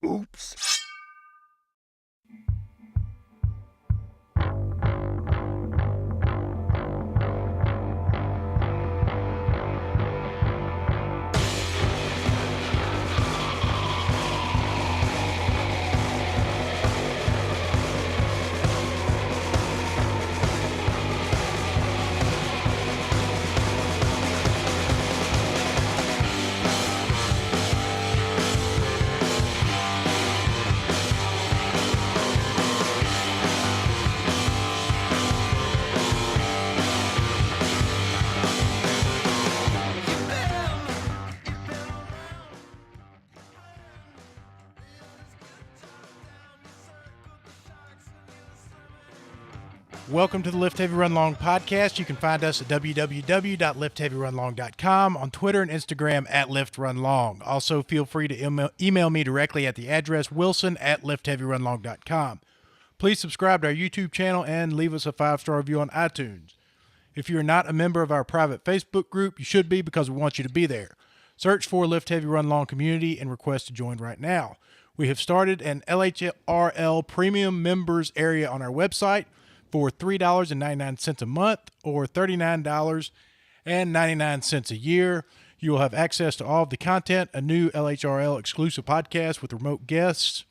Oops. Welcome to the Lift Heavy Run Long podcast. You can find us at www.liftheavyrunlong.com, on Twitter and Instagram at liftrunlong. Also, feel free to email me directly at the address wilson@liftheavyrunlong.com. Please subscribe to our YouTube channel and leave us a 5-star review on iTunes. If you're not a member of our private Facebook group, you should be because we want you to be there. Search for Lift Heavy Run Long Community and request to join right now. We have started an LHRL premium members area on our website for $3.99 a month or $39.99 a year. You will have access to all of the content, a new LHRL exclusive podcast with remote guests,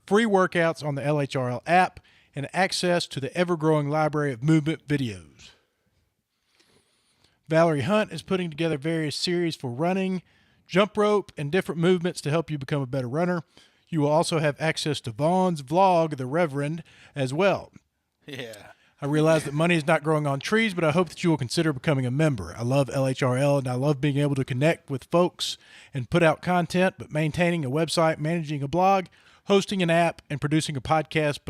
free workouts on the LHRL app, and access to the ever-growing library of movement videos. Valerie Hunt is putting together various series for running, jump rope, and different movements to help you become a better runner. You will also have access to Vaughn's vlog, The Reverend, as well. Yeah. I realize that money is not growing on trees, but I hope that you will consider becoming a member. I love LHRL, and I love being able to connect with folks and put out content, but maintaining a website, managing a blog, hosting an app, and producing a podcast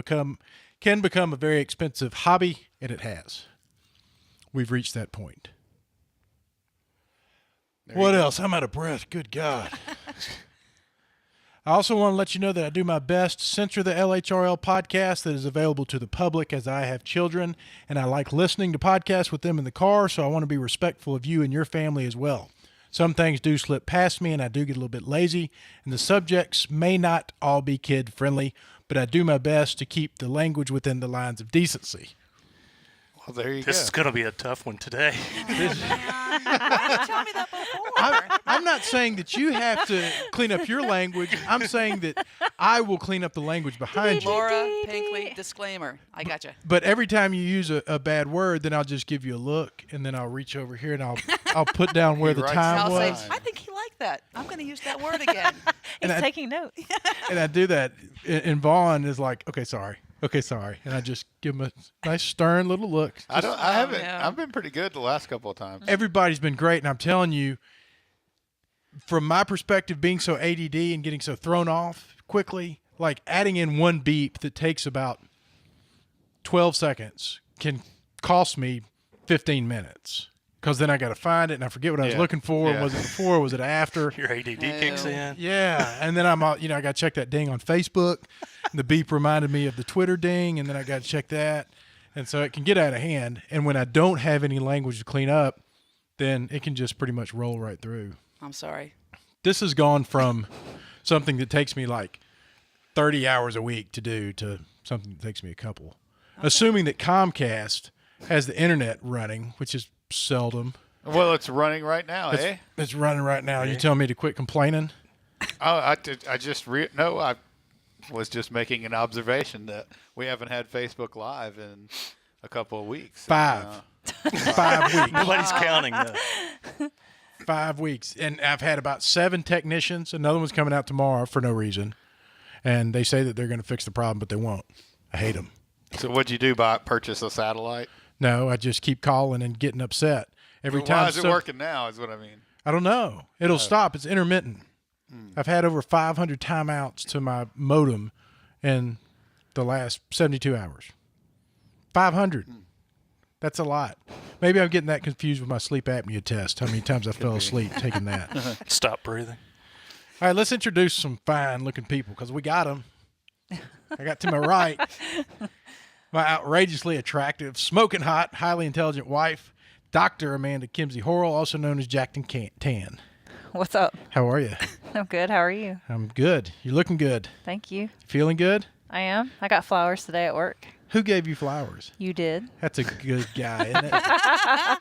can become a very expensive hobby, and it has. We've reached that point. What else? I'm out of breath. Good God. I also want to let you know that I do my best to censor the LHRL podcast that is available to the public, as I have children and I like listening to podcasts with them in the car, so I want to be respectful of you and your family as well. Some things do slip past me and I do get a little bit lazy, and the subjects may not all be kid friendly, but I do my best to keep the language within the lines of decency. Well, there you go. This is going to be a tough one today. Why didn't you tell me that before? I'm not saying that you have to clean up your language. I'm saying that I will clean up the language behind you. Laura Pinckley, disclaimer. I gotcha. But every time you use a bad word, then I'll just give you a look, and then I'll reach over here and I'll put down where the time I'll was. say, I think he liked that. I'm going to use that word again. He's taking notes. And I do that, and Vaughn is like, okay, sorry. And I just give him a nice stern little look. I've been pretty good the last couple of times. Everybody's been great, and I'm telling you, from my perspective, being so ADD and getting so thrown off quickly, like adding in one beep that takes about 12 seconds can cost me 15 minutes. Because then I got to find it, and I forget what I was looking for. Yeah. Was it before? Was it after? Your ADD kicks in. Yeah, and then I got to check that ding on Facebook. And the beep reminded me of the Twitter ding, and then I got to check that. And so it can get out of hand. And when I don't have any language to clean up, then it can just pretty much roll right through. I'm sorry. This has gone from something that takes me like 30 hours a week to do to something that takes me a couple. Okay. Assuming that Comcast has the internet running, which is seldom. Well, it's running right now, It's running right now. You tell me to quit complaining? I was just making an observation that we haven't had Facebook Live in a couple of weeks. 5 weeks. Nobody's counting, though. 5 weeks. And I've had about 7 technicians. Another one's coming out tomorrow for no reason. And they say that they're going to fix the problem, but they won't. I hate them. So what'd you do? Purchase a satellite? No, I just keep calling and getting upset. Every time. Why is it working now is what I mean. I don't know. It'll stop. It's intermittent. I've had over 500 timeouts to my modem in the last 72 hours. 500. That's a lot. Maybe I'm getting that confused with my sleep apnea test, how many times I fell asleep taking that. Stop breathing. All right, let's introduce some fine-looking people because we got them. I got to my right my outrageously attractive, smoking hot, highly intelligent wife, Dr. Amanda Kimsey Horrell, also known as Jackton Tan. What's up? How are you? I'm good. How are you? I'm good. You're looking good. Thank you. Feeling good? I am. I got flowers today at work. Who gave you flowers? You did. That's a good guy, isn't it? I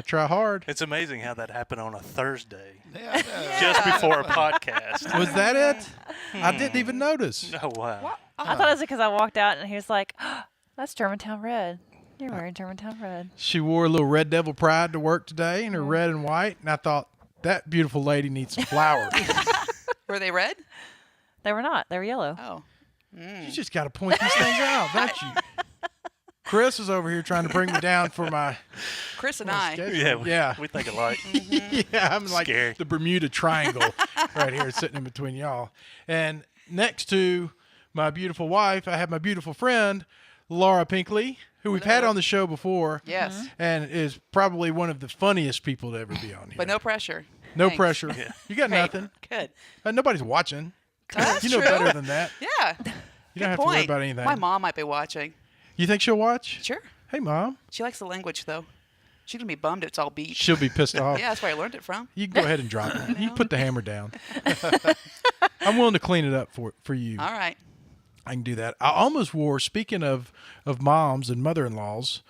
try hard. It's amazing how that happened on a Thursday, Yeah, I know. just before a podcast. Was that it? I didn't even notice. Oh, wow. I thought it was because I walked out and he was like, that's Germantown red. You're wearing Germantown red. She wore a little Red Devil Pride to work today in her red and white, and I thought, that beautiful lady needs some flowers. Were they red? They were not. They were yellow. Oh. You just got to point these things out, don't you? Chris is over here trying to bring me down for my Chris and I. schedule. Yeah, we think alike. Yeah, I'm like Scary. the Bermuda Triangle right here sitting in between y'all. And next to my beautiful wife, I have my beautiful friend, Laura Pinckley, who we've had on the show before. Yes. And is probably one of the funniest people to ever be on here. But no pressure. No Thanks. pressure. You got Great. nothing. Good. Nobody's watching. That's You know true. better than that. Yeah. You don't have to worry about anything. My mom might be watching. You think she'll watch? Sure. Hey, Mom. She likes the language, though. She's going to be bummed it's all beat. She'll be pissed off. Yeah, that's where I learned it from. You can go ahead and drop it. You can put the hammer down. I'm willing to clean it up for you. All right. I can do that. I almost wore, speaking of moms and mother-in-laws,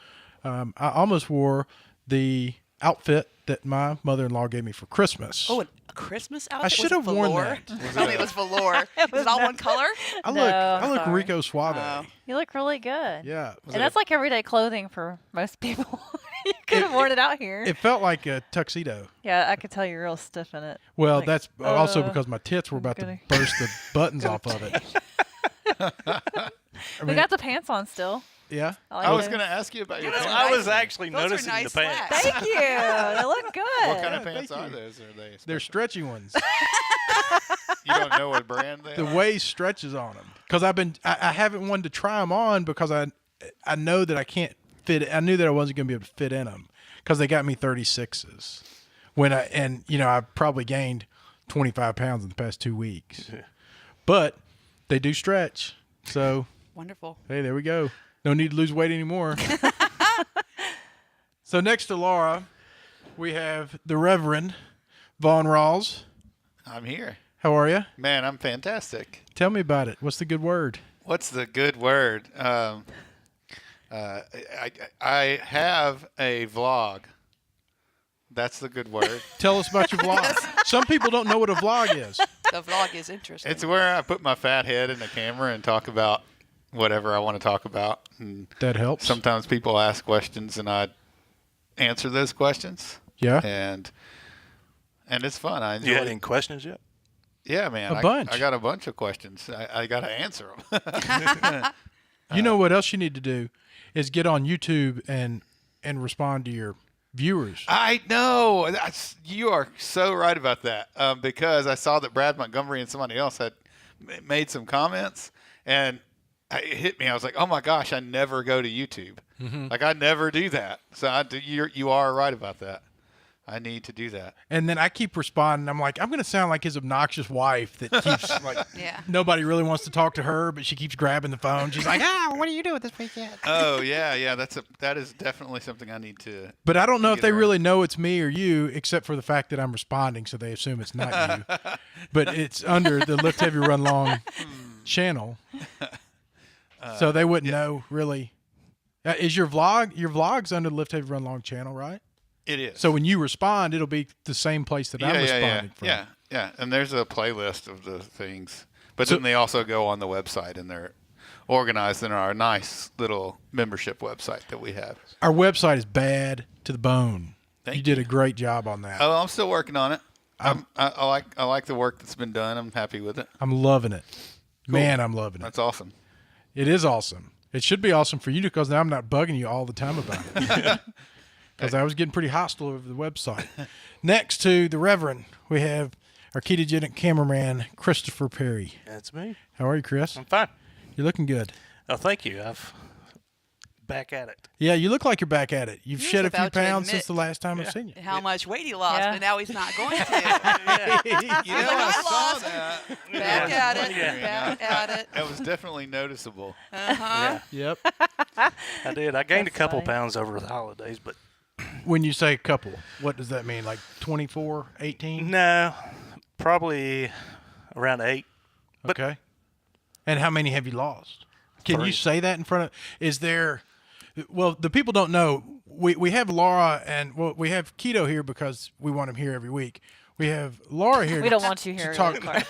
I almost wore the outfit that my mother-in-law gave me for Christmas. Oh, a Christmas outfit? should have worn that. Tell me it was velour. Is it all one color? I No, look sorry. Rico Suave. Oh. You look really good. Yeah. And that's like everyday clothing for most people. You could have worn it out here. It felt like a tuxedo. Yeah, I could tell you're real stiff in it. Well, Like, that's also because my tits were about to goody. burst the buttons off of it. We got the pants on still. Yeah. I was those. going to ask you about your Those pants. are I was nice. actually Those are noticing nice the pants. slacks. Thank you. They look good. What kind of Yeah, pants thank are you. those? Are they They're special? stretchy ones. You don't know what brand they The are? waist stretches on them because I haven't wanted to try them on because I know that I can't fit it. I knew that I wasn't going to be able to fit in them because they got me 36s I probably gained 25 pounds in the past 2 weeks, but they do stretch. So, Wonderful. hey, there we go. No need to lose weight anymore. So next to Laura, we have the Reverend Vaughn Rawls. I'm here. How are you? Man, I'm fantastic. Tell me about it. What's the good word? What's the good word? I have a vlog. That's the good word. Tell us about your vlog. Some people don't know what a vlog is. The vlog is interesting. It's where I put my fat head in the camera and talk about whatever I want to talk about. And That helps. sometimes people ask questions and I answer those questions. Yeah. And it's fun. I enjoy You had it. any questions yet? Yeah, man. A bunch. I got a bunch of questions. I got to answer them. You know what else you need to do is get on YouTube and respond to your viewers. I know. You are so right about that. Because I saw that Brad Montgomery and somebody else had made some comments, and it hit me. I was like, oh my gosh, I never go to YouTube. Like I never do that. So you are right about that. I need to do that. And then I keep responding. I'm like, I'm going to sound like his obnoxious wife that keeps like, Yeah. nobody really wants to talk to her, but she keeps grabbing the phone. She's like, what are you doing this weekend? Oh yeah. That is definitely something I need to. But I don't know if Get they around. really know it's me or you, except for the fact that I'm responding, so they assume it's not you. But it's under the Lift Heavy Run Long channel, so they wouldn't know really. Is your vlog's under the Lift Heavy Run Long channel, right? It is. So when you respond, it'll be the same place that I'm responding from. Yeah. And there's a playlist of the things, but So- then they also go on the website and they're organized in our nice little membership website that we have. Our website is bad to the bone. Thank You did a great job on that. Oh, I'm still working on it. I like the work that's been done. I'm happy with it. I'm loving it. Man, I'm loving it. That's awesome. It is awesome. It should be awesome for you because now I'm not bugging you all the time about it. Because I was getting pretty hostile over the website. Next to the Reverend, we have our ketogenic cameraman, Christopher Perry. That's me. How are you, Chris? I'm fine. You're looking good. Oh, thank you. I've back at it. Yeah, you look like you're back at it. You've He was shed a few about to pounds admit- since the last time I've seen you. How much weight he lost, Yeah. but now he's not going to. You know, I I saw lost. that. Back at it. Yeah. Back at it. That was definitely noticeable. Uh-huh. Yep. I did. I gained That's a couple funny. pounds over the holidays, but When you say couple, what does that mean? Like 24, 18? no, Probably around 8. But- Okay. And how many have you lost? Can you 3. say that in front of? Is there? Well, the people don't know. We have Laura and we have Keto here because we want him here every week. We have Laura here. We don't want you here. to talk Clark.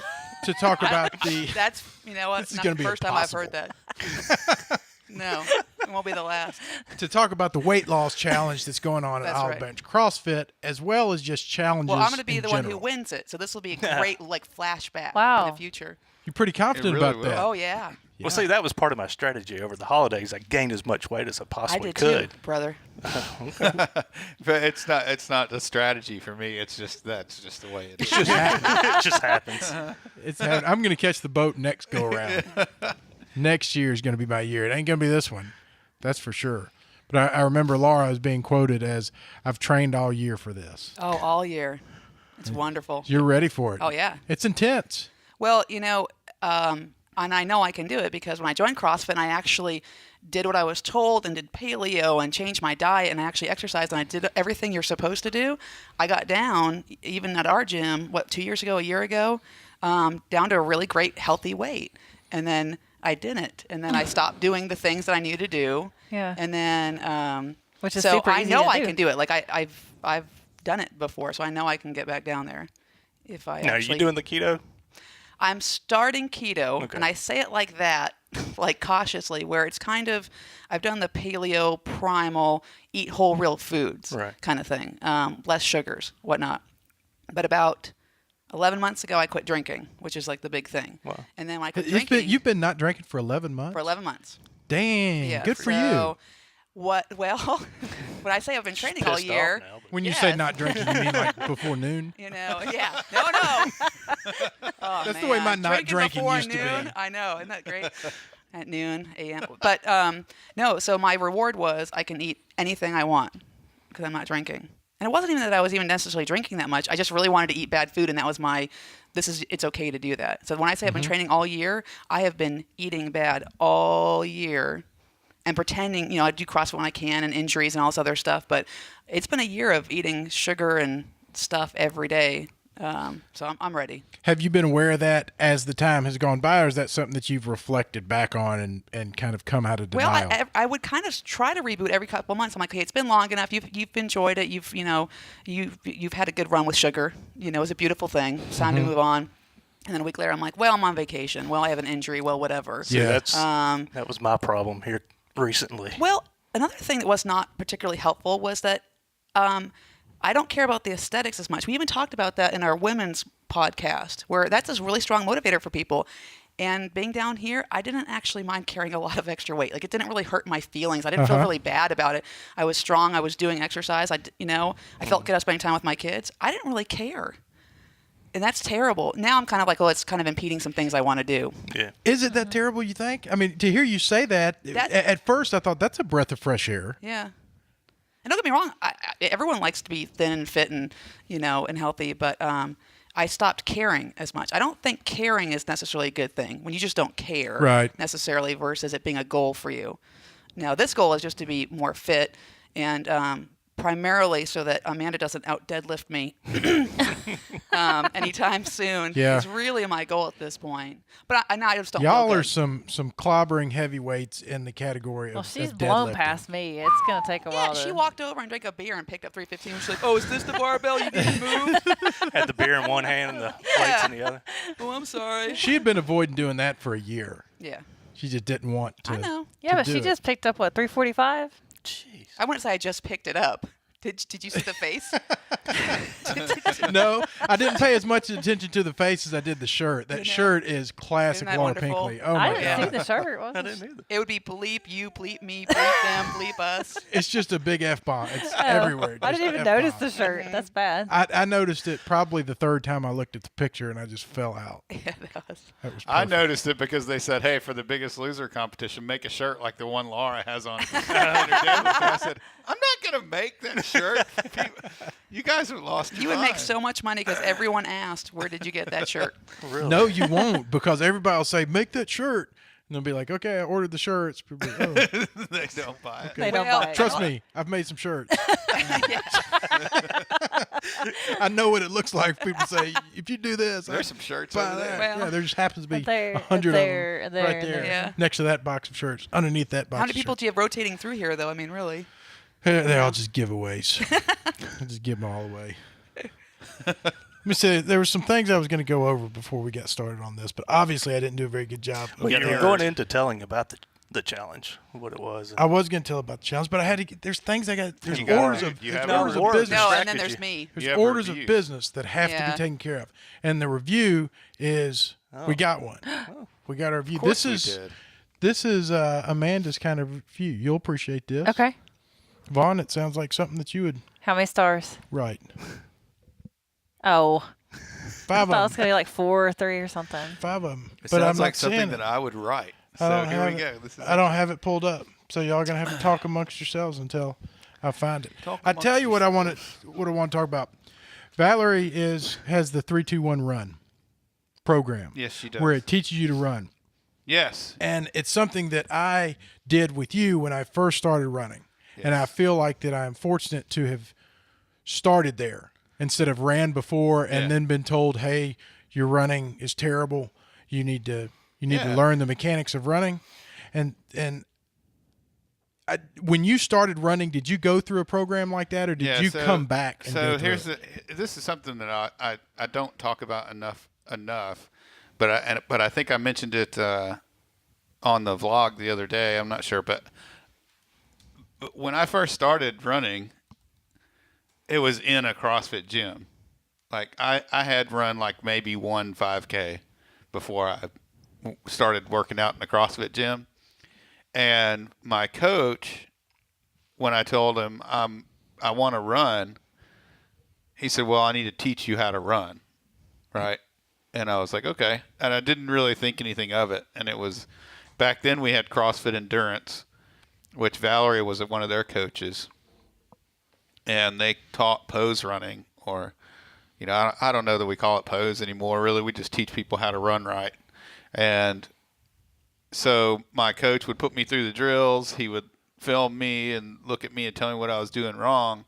to talk about the. That's, you know what? This is Not gonna the be first time I've heard that. No, it won't be the last. to talk about the weight loss challenge that's going on at That's Olive right. Branch CrossFit, as well as just challenges. Well, I'm going to be in the one who general. wins it, so this will be a great flashback Wow. in the future. You're pretty confident really about will. that. Oh yeah, Well, see, that was part of my strategy over the holidays. I gained as much weight as I I possibly did could. too, brother. But it's not a strategy for me. It's just that's just the way it is. It just happens. I'm going to catch the boat next go around. Next year is going to be my year. It ain't going to be this one. That's for sure. But I remember Laura as being quoted as, "I've trained all year for this." Oh, all year. It's wonderful. You're ready for it. Oh, yeah. It's intense. Well, and I know I can do it because when I joined CrossFit, I actually did what I was told and did paleo and changed my diet and I actually exercised and I did everything you're supposed to do. I got down, even at our gym, 2 years ago, a year ago, down to a really great healthy weight. And then I didn't. And then I stopped doing the things that I needed to do. Yeah. And then, Which is so super I easy know to I do. can do it. Like I've done it before, so I know I can get back down there if I Now, are actually. you doing the keto? I'm starting keto, Okay. and I say it like that, like cautiously, where it's kind of, I've done the paleo, primal, eat whole real foods Right. kind of thing, less sugars, whatnot. But about 11 months ago, I quit drinking, which is like the big thing. Wow. And then when I quit It's drinking been, you've been not drinking for 11 months? for 11 months. Dang. Yeah. Good for you. so Well, when I say I've been training all Pissed off year, now, but- When you say Yes. not drinking, you mean like before noon? yeah. No. Oh, That's the way my not drinking before used to be. noon, I know, isn't that great? At noon a.m. But no, so my reward was I can eat anything I want because I'm not drinking. And it wasn't even that I was even necessarily drinking that much. I just really wanted to eat bad food, and that was it's okay to do that. So when I say I've been training all year, I have been eating bad all year and pretending, I do CrossFit when I can and injuries and all this other stuff. But it's been a year of eating sugar and stuff every day. So I'm ready. Have you been aware of that as the time has gone by, or is that something that you've reflected back on and kind of come out of denial? Well, I would kind of try to reboot every couple of months. I'm like, hey, it's been long enough. You've enjoyed it. You've had a good run with sugar. It was a beautiful thing. It's time to move on. And then a week later, I'm like, well, I'm on vacation. Well, I have an injury. Well, whatever. Yeah. That was my problem here recently. Well, another thing that was not particularly helpful was that I don't care about the aesthetics as much. We even talked about that in our women's podcast, where that's a really strong motivator for people. And being down here, I didn't actually mind carrying a lot of extra weight. Like, it didn't really hurt my feelings. I didn't feel really bad about it. I was strong. I was doing exercise. I felt good. I was spending time with my kids. I didn't really care. And that's terrible. Now I'm kind of like, oh, it's kind of impeding some things I want to do. Yeah. Is it that terrible, you think? I mean, to hear you say that, at first I thought that's a breath of fresh air. Yeah. And don't get me wrong, everyone likes to be thin and fit and, and healthy, but I stopped caring as much. I don't think caring is necessarily a good thing when you just don't care Right. necessarily versus it being a goal for you. Now, this goal is just to be more fit and primarily so that Amanda doesn't out deadlift me anytime soon. Yeah. It's really my goal at this point. But I just don't Y'all feel are good. some clobbering heavyweights in the category of Well, she's of blown deadlifting. past me. It's gonna take a Yeah, while. she to... walked over and drank a beer and picked up 315. She's like, oh, is this the barbell you need to move? Had the beer in one hand and the plates in the other. Oh, I'm sorry. She had been avoiding doing that for a year. Yeah, She just didn't want to. I know. Yeah, to but do she it. just picked up 345. Jeez. I wouldn't say I just picked it up. Did you see the face? No, I didn't pay as much attention to the face as I did the shirt. That shirt is classic Isn't that Laura wonderful? Pinkley. Oh I my didn't god. see the shirt. I Wasn't didn't either. It would be bleep you, bleep me, bleep them, bleep us. It's just a big F bomb. It's everywhere. I just didn't even F-bomb. notice the shirt. That's bad. I noticed it probably the third time I looked at the picture and I just fell out. Yeah, that was. That was I perfect. noticed it because they said, hey, for the Biggest Loser competition, make a shirt like the one Laura has on. I said, I'm not going to make that shirt. You guys have lost your You would make mind. so much money because everyone asked, where did you get that shirt? Really? No, you won't, because everybody will say, make that shirt. they'll be like, okay, I ordered the shirts. People be like, oh, They don't buy it. They don't Well, buy it. trust me, I've made some shirts. I know what it looks like. People say, if you do this, There's some shirts buy over that. there. Well, yeah, there just happens to be They're- 100 of they're- them right they're- there, Yeah. next to that box of shirts, underneath that box. How many of people shirts. do you have rotating through here, though? I mean, really? They're all just giveaways. I just give them all away. Let me say, there were some things I was going to go over before we got started on this, but obviously I didn't do a very good job. Well, Get you were hurt. going into telling about the challenge, what it was. I was going to tell about the challenge, but I had to get, there's things I got, there's You got orders it. of, You there's have orders of orders. business. No, and then distracted there's you. me. There's You have orders reviews. of business that have to Yeah. be taken care of. And the review is, we got one. We got our review. Of course This we is, did. this is Amanda's kind of review. You'll appreciate this. Okay. Vaughn, it sounds like something that you would How many stars? write. Oh, I 5 thought it was of them. gonna be like 4 or 3 or something. 5 of them. It But I'm sounds not like something saying that it. I would write. I So don't here have we it. go. This is I don't have it pulled up, so y'all are gonna have to talk amongst yourselves until I find it. I tell you what I want to talk about. Valerie has the 3-2-1 run program. Yes, she does. Where it teaches you to run, Yes. and it's something that I did with you when I first started running, and I feel like that I'm fortunate to have started there instead of ran before and Yeah. then been told, "Hey, your running is terrible. You need to Yeah. learn the mechanics of running." And when you started running, did you go through a program like that, or did Yeah, you so- come back? And So go through here's it? this is something that I don't talk about enough, but I think I mentioned it on the vlog the other day. I'm not sure, but when I first started running, it was in a CrossFit gym. Like I had run like maybe 1 5K before I started working out in a CrossFit gym. And my coach, when I told him I want to run, he said, "Well, I need to teach you how to run." Right? And I was like, "Okay." And I didn't really think anything of it. And it was back then we had CrossFit Endurance, which Valerie was one of their coaches. And they taught pose running, or I don't know that we call it pose anymore. Really, we just teach people how to run right. And so my coach would put me through the drills. He would film me and look at me and tell me what I was doing wrong.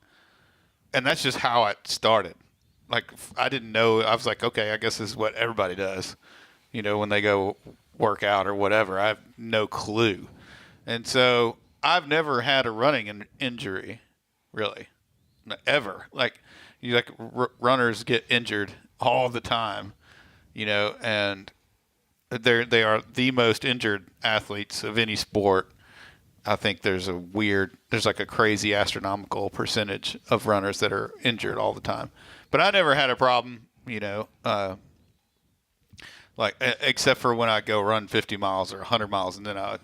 And that's just how it started. Like, I didn't know. I was like, okay, I guess this is what everybody does, when they go work out or whatever. I have no clue. And so I've never had a running injury, really, ever. Like, runners get injured all the time, and they are the most injured athletes of any sport. I think there's like a crazy astronomical percentage of runners that are injured all the time. But I never had a problem, except for when I go run 50 miles or 100 miles, and then I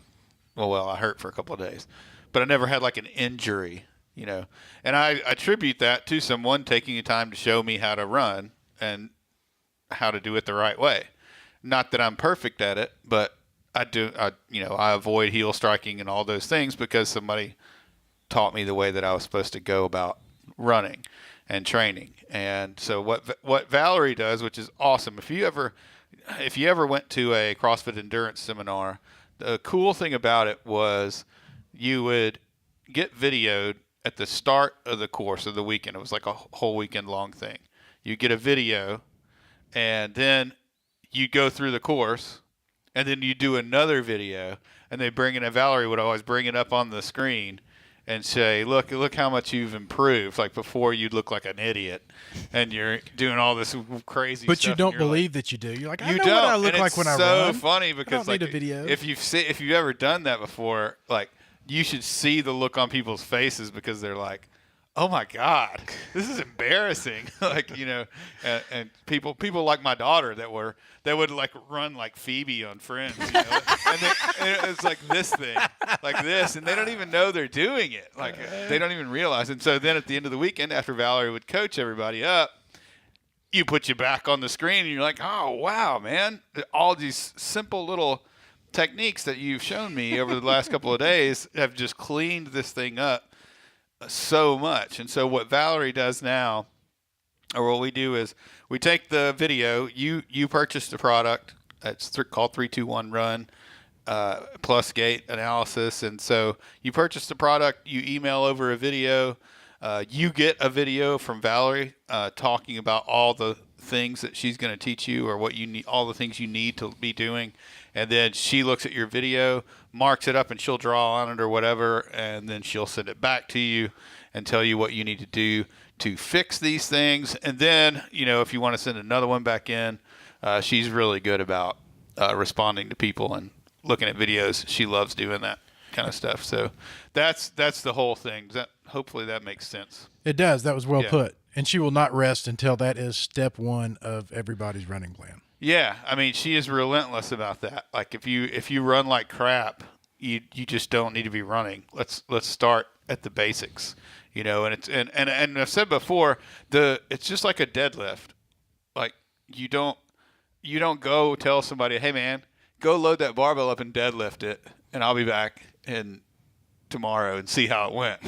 hurt for a couple of days. But I never had like an injury, And I attribute that to someone taking the time to show me how to run and how to do it the right way. Not that I'm perfect at it, but I avoid heel striking and all those things because somebody taught me the way that I was supposed to go about running and training. And so what Valerie does, which is awesome, if you ever went to a CrossFit Endurance seminar, the cool thing about it was you would get videoed at the start of the course of the weekend. It was like a whole weekend long thing. You get a video, and then you go through the course, and then you do another video, and they bring in, and Valerie would always bring it up on the screen and say, look how much you've improved. Like before you'd look like an idiot and you're doing all this crazy But stuff. you don't and you're believe that you do. You're like, I you know don't. what I look And like it's when I so run. funny because I don't like need a video. if you've ever done that before, like you should see the look on people's faces because they're like, "Oh my God, this is embarrassing!" and people like my daughter that would like run like Phoebe on Friends, and it's like this thing, like this, and they don't even know they're doing it, like they don't even realize. And so then at the end of the weekend, after Valerie would coach everybody up, you put you back on the screen, and you're like, "Oh wow, man! All these simple little techniques that you've shown me over the last couple of days have just cleaned this thing up so much." And so what Valerie does now, or what we do, is we take the video. You purchased a product. It's called 3-2-1 Run. plus gait analysis. And so you purchase the product, you email over a video, you get a video from Valerie talking about all the things that she's going to teach you or what you need, all the things you need to be doing. And then she looks at your video, marks it up, and she'll draw on it or whatever. And then she'll send it back to you and tell you what you need to do to fix these things. And then, if you want to send another one back in, she's really good about responding to people and looking at videos. She loves doing that kind of stuff. So that's the whole thing. Hopefully that makes sense. It does. That was well put. And she will not rest until that is step one of everybody's running plan. Yeah, I mean, she is relentless about that. Like if you run like crap, you just don't need to be running. Let's start at the basics, and it's and I've said before, it's just like a deadlift. Like you don't go tell somebody, hey man, go load that barbell up and deadlift it, and I'll be back tomorrow and see how it went.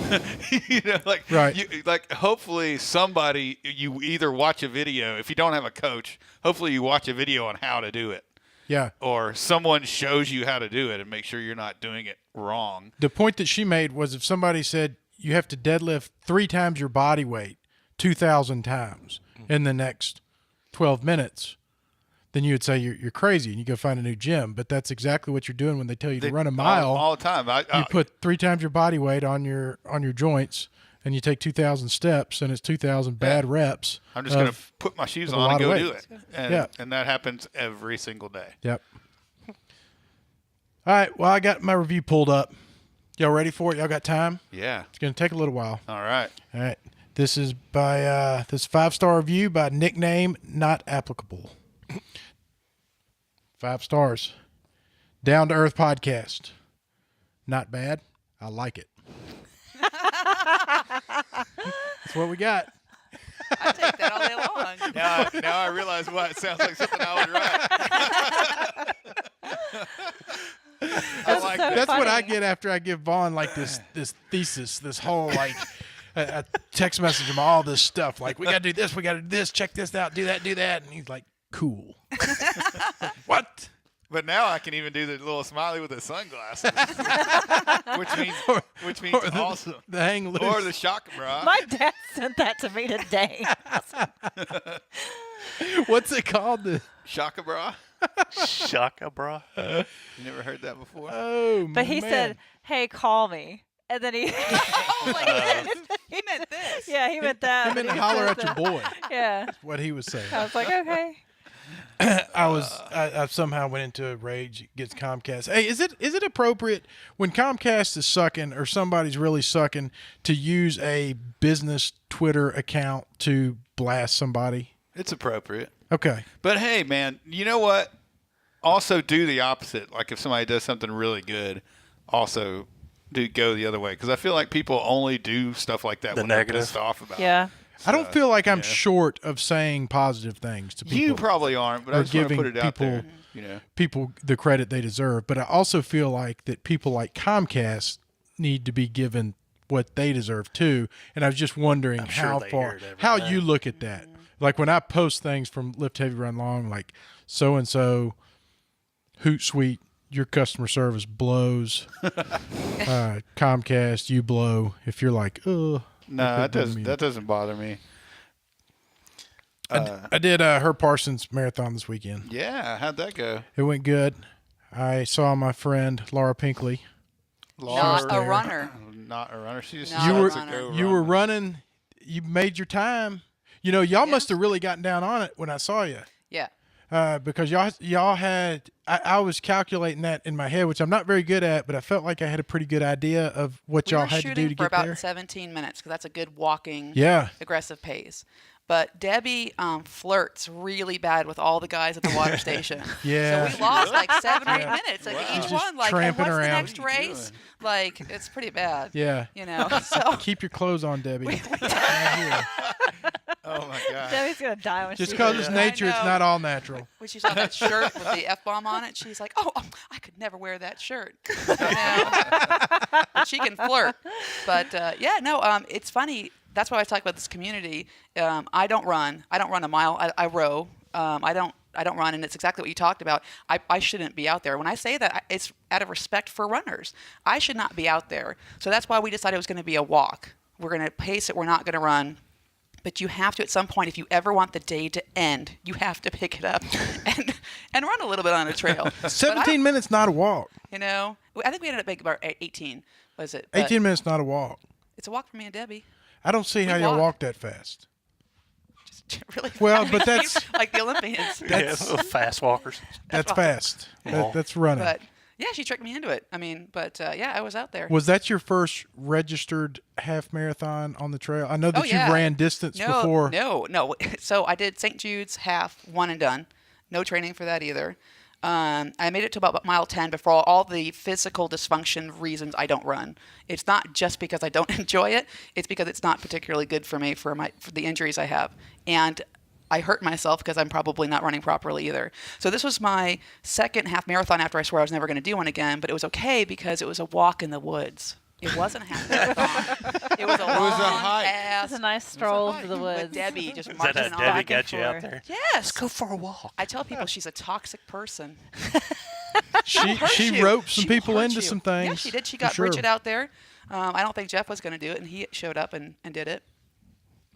Right. Hopefully somebody, you either watch a video, if you don't have a coach, hopefully you watch a video on how to do it. Yeah. Or someone shows you how to do it and make sure you're not doing it wrong. The point that she made was if somebody said you have to deadlift 3 times your body weight 2,000 times in the next 12 minutes, then you would say you're crazy and you go find a new gym. But that's exactly what you're doing when they tell you to run a mile all the time. You put 3 times your body weight on your joints, and you take 2,000 steps, and it's 2,000 bad reps. I'm just going to put my shoes on and go do it. And that happens every single day. Yep. All right. Well, I got my review pulled up. Y'all ready for it? Y'all got time? Yeah. It's going to take a little while. All right. All right. This is by this 5-star review by nickname not applicable. 5 stars. Down to Earth podcast. Not bad. I like it. That's what we got. I take that all day long. Now I realize why it sounds like something I would write. That's what I get after I give Vaughn like this thesis, this whole like a text message him all this stuff. Like, we got to do this, we got to do this, check this out, do that. And he's like, cool. What? But now I can even do the little smiley with the sunglasses, which means awesome. The hang loose. Or the shock bra. My dad sent that to me today. What's it called? The Shaka bra. Shaka bra. You never heard that before? Oh, But he man. said, hey, call me. And then he... Oh my goodness. He meant this. Yeah, he meant that. I meant but to he holler said at your that. boy. Yeah. That's what he was saying. I was like, okay. I somehow went into a rage against Comcast. Hey, is it appropriate when Comcast is sucking or somebody's really sucking to use a business Twitter account to blast somebody? It's appropriate. Okay. But hey, man, you know what? Also do the opposite. Like if somebody does something really good, also go the other way. Because I feel like people only do stuff like that The when negative. they're pissed off about it. Yeah. I don't feel like I'm short of saying positive things to people. You probably aren't, but I or just want to giving put it out people- there. people the credit they deserve. But I also feel like that people like Comcast need to be given what they deserve too. And I was just wondering I'm sure how they far, hear it every how day. you look at that. Like when I post things from Lift Heavy Run Long, like so-and-so, Hootsuite, your customer service blows. Comcast, you blow. If you're like, No, that doesn't bother me. I did Herb Parsons marathon this weekend. Yeah, how'd that go? It went good. I saw my friend Laura Pinckley. Not a there. runner. Not a runner. She just Not You a were lets it go you were run. running. You made your time. You know, y'all must have really gotten down on it when I saw you. Yeah. Because y'all had. I was calculating that in my head, which I'm not very good at, but I felt like I had a pretty good idea of what We y'all were had to shooting do to for get about there. 17 minutes because that's a good walking, Yeah. aggressive pace. But Debbie flirts really bad with all the guys at the water station. Yeah. So we lost like 7 or 8 minutes. Like She's each just one, like, and tramping what's the around. next What are you race? doing? Like, it's pretty bad. Yeah. You know, so Keep your clothes on, Debbie. Oh my god. Debbie's going to die when Just she because hears it's that. nature, it's know. not all natural. when she saw that shirt with the F-bomb on it, she's like, oh, I could never wear that shirt. You know? But she can flirt. But, it's funny. That's why I talk about this community. I don't run a mile. I row. I don't run, and it's exactly what you talked about. I shouldn't be out there. When I say that, it's out of respect for runners. I should not be out there. So that's why we decided it was going to be a walk. We're going to pace it. We're not going to run. But you have to, at some point, if you ever want the day to end, you have to pick it up and run a little bit on a trail. 17 minutes, not a walk. You know, I think we ended up making about 18. Was it? But 18 minutes, not a walk. It's a walk for me and Debbie. I don't see how y'all walk that fast. Really? Well, but that's like the Olympians. Fast walkers. that's fast. That's running. But yeah, she tricked me into it. I mean, but yeah, I was out there. Was that your first registered half marathon on the trail? I know that yeah. you ran distance before. No. So I did St. Jude's half, one and done. No training for that either. I made it to about mile 10 before all the physical dysfunction reasons I don't run. It's not just because I don't enjoy it. It's because it's not particularly good for me for the injuries I have. And I hurt myself because I'm probably not running properly either. So this was my second half marathon after I swore I was never going to do one again, but it was okay because it was a walk in the woods. It wasn't a half marathon. It was a hike. It's a nice stroll through the woods. With Debbie just Is that marching how on. Debbie got you out there? Yes. Go for a walk. I tell people she's a toxic person. She roped some people into some things. Yeah, she did. She for got sure. Bridget out there. I don't think Jeff was going to do it, and he showed up and did it.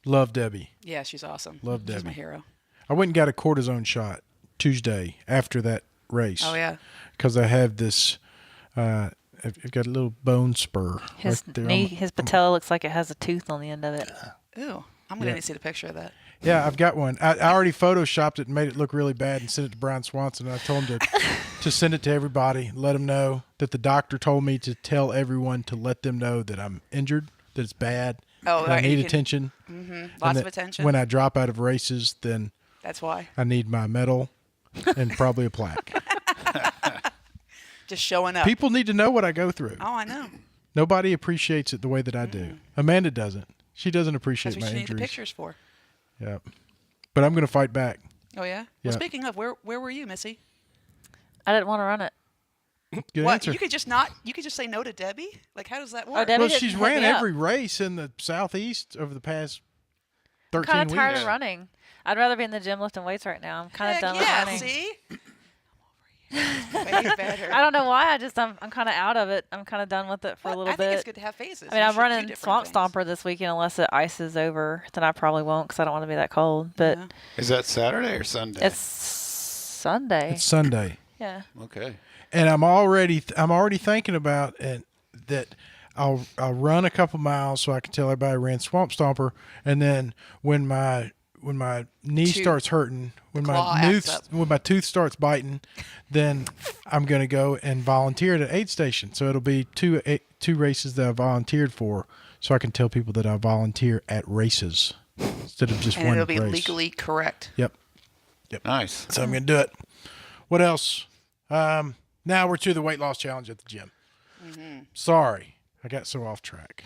Love Debbie. Yeah, she's awesome. Love She's Debbie. my hero. I went and got a cortisone shot Tuesday after that race. Oh, yeah. Because I have this. I've got a little bone spur. His right there. knee, his patella looks like it has a tooth on the end of it. Ooh, I'm going to need to see the picture of that. Yeah, I've got one. I already photoshopped it and made it look really bad and sent it to Brian Swanson. And I told him to send it to everybody, let them know that the doctor told me to tell everyone to let them know that I'm injured, that it's bad, Oh, that I right, need you can- attention. Lots and of that attention. When I drop out of races, then That's why. I need my medal and probably a plaque. Just showing up. People need to know what I go through. Oh, I know. Nobody appreciates it the way that I do. Amanda doesn't. She doesn't appreciate That's what my you need the injuries. pictures for. Yep. But I'm going to fight back. Oh, yeah? Yeah. Well, speaking of, where were you, Missy? I didn't want to run it. Good What? answer. You could just say no to Debbie? Like, how does that work? Debbie Well, didn't she's hit ran me up. every race in the Southeast over the past I'm 13 kind of weeks. tired of running. I'd rather be in the gym lifting weights right now. I'm kind of Heck done yeah, with running. see? Way better. I don't know why. I'm kind of out of it. I'm kind of done with it for a Well, little I think it's bit. good to have phases. I mean, You I'm should do running different Swamp things. Stomper this weekend unless it ices over. Then I probably won't because I don't want to be that cold. But Yeah. Is that Saturday or Sunday? it's Sunday. It's Sunday. Yeah. Okay. And I'm already thinking about it, that I'll run a couple miles so I can tell everybody I ran Swamp Stomper, and then when my knee Tooth. starts hurting, when claw my acts up. tooth starts biting, then I'm going to go and volunteer at an aid station. So it'll be two races that I volunteered for, so I can tell people that I volunteer at races instead of just And one it'll be race. legally correct. Yep. Nice. So I'm going to do it. What else? Now we're to the weight loss challenge at the gym. Sorry, I got so off track.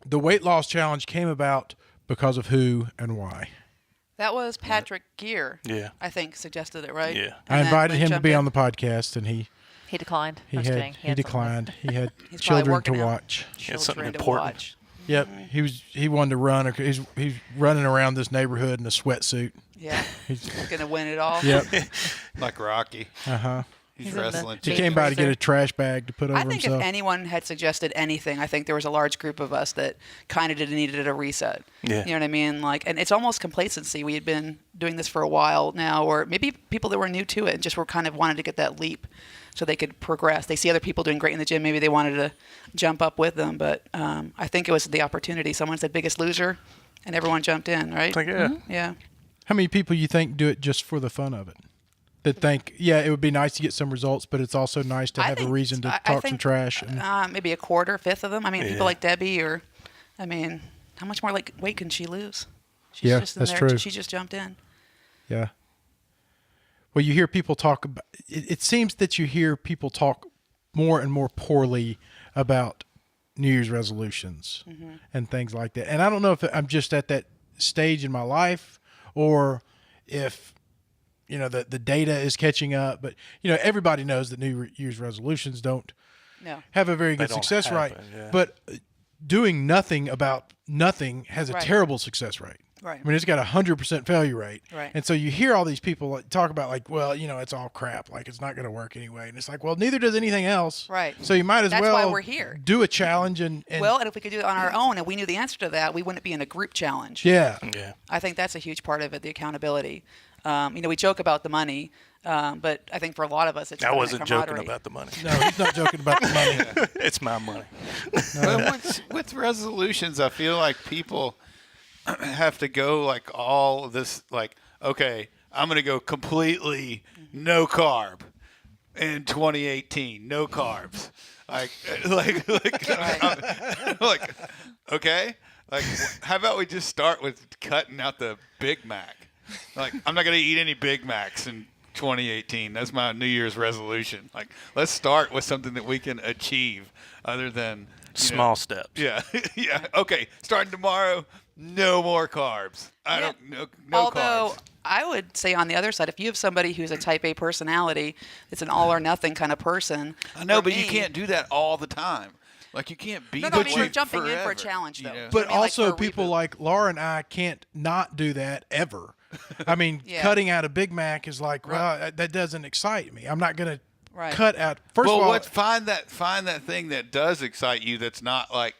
The weight loss challenge came about because of who and why. That was Patrick Gear. Yeah. I think suggested it, right? Yeah. I invited him to be on the podcast, and he He declined. I'm just kidding. he had something. declined. He had He's probably children to working out. watch. Yeah, something Children to important. watch. Yep, he wanted to run. He's running around this neighborhood in a sweatsuit. Yeah. He's He's gonna win it all. yep. Like Rocky. He's He's in the- wrestling. He Meat came by to get freezer. a trash bag to put over I think himself. if anyone had suggested anything, I think there was a large group of us that kind of needed a reset. Yeah. You know what I mean? Like, and it's almost complacency. We had been doing this for a while now, or maybe people that were new to it and just were kind of wanted to get that leap so they could progress. They see other people doing great in the gym. Maybe they wanted to jump up with them. But I think it was the opportunity. Someone said biggest loser, and everyone jumped in, right? Like, yeah. Yeah. How many people you think do it just for the fun of it? That think, yeah, it would be nice to get some results, but it's also nice to I have a think- reason to I talk some think, trash. And Maybe a quarter, fifth of them. I mean, Yeah. people like Debbie, or, I mean, how much more weight can she lose? She's Yeah, just in that's there. true. She just jumped in. yeah. Well, you hear people talk about. It seems that you hear people talk more and more poorly about New Year's resolutions and things like that. And I don't know if I'm just at that stage in my life, or if the data is catching up. But everybody knows that New Year's resolutions don't No. have a very good don't success rate. happen, yeah. But doing nothing about nothing has a Right. terrible success rate. Right. I mean, it's got a 100% failure rate. Right. And so you hear all these people talk about like, well, it's all crap. Like it's not going to work anyway. And it's like, well, neither does anything else. Right. So you might as That's well why we're here. do a challenge and Well, and if we could do it on our own and we knew the answer to that, we wouldn't be in a group challenge. yeah. Yeah. I think that's a huge part of it, the accountability. We joke about the money, but I think for a lot of us, it's I about wasn't joking camaraderie. about the money. No, he's not joking about the money. It's my money. But with resolutions, I feel like people have to go like all this, like, okay, I'm going to go completely no carb in 2018, no carbs. Like, like, okay, like, how about we just start with cutting out the Big Mac? Like, I'm not going to eat any Big Macs in 2018. That's my New Year's resolution. Like, let's start with something that we can achieve other than Small steps. Yeah, yeah. Okay, starting tomorrow, no more carbs. No Although carbs. I would say on the other side, if you have somebody who's a type A personality, it's an all or nothing kind of person. I know, for but you me- can't do that all the time. Like you can't be. No, that I mean, way you're jumping in for a forever, challenge, though. you know? But I mean, like, also, for a people reboot. like Laura and I can't not do that ever. I mean, Yeah. cutting out a Big Mac is like, well, that doesn't excite me. I'm not going to Right. cut out. First well, of all, let's find that thing that does excite you. That's not like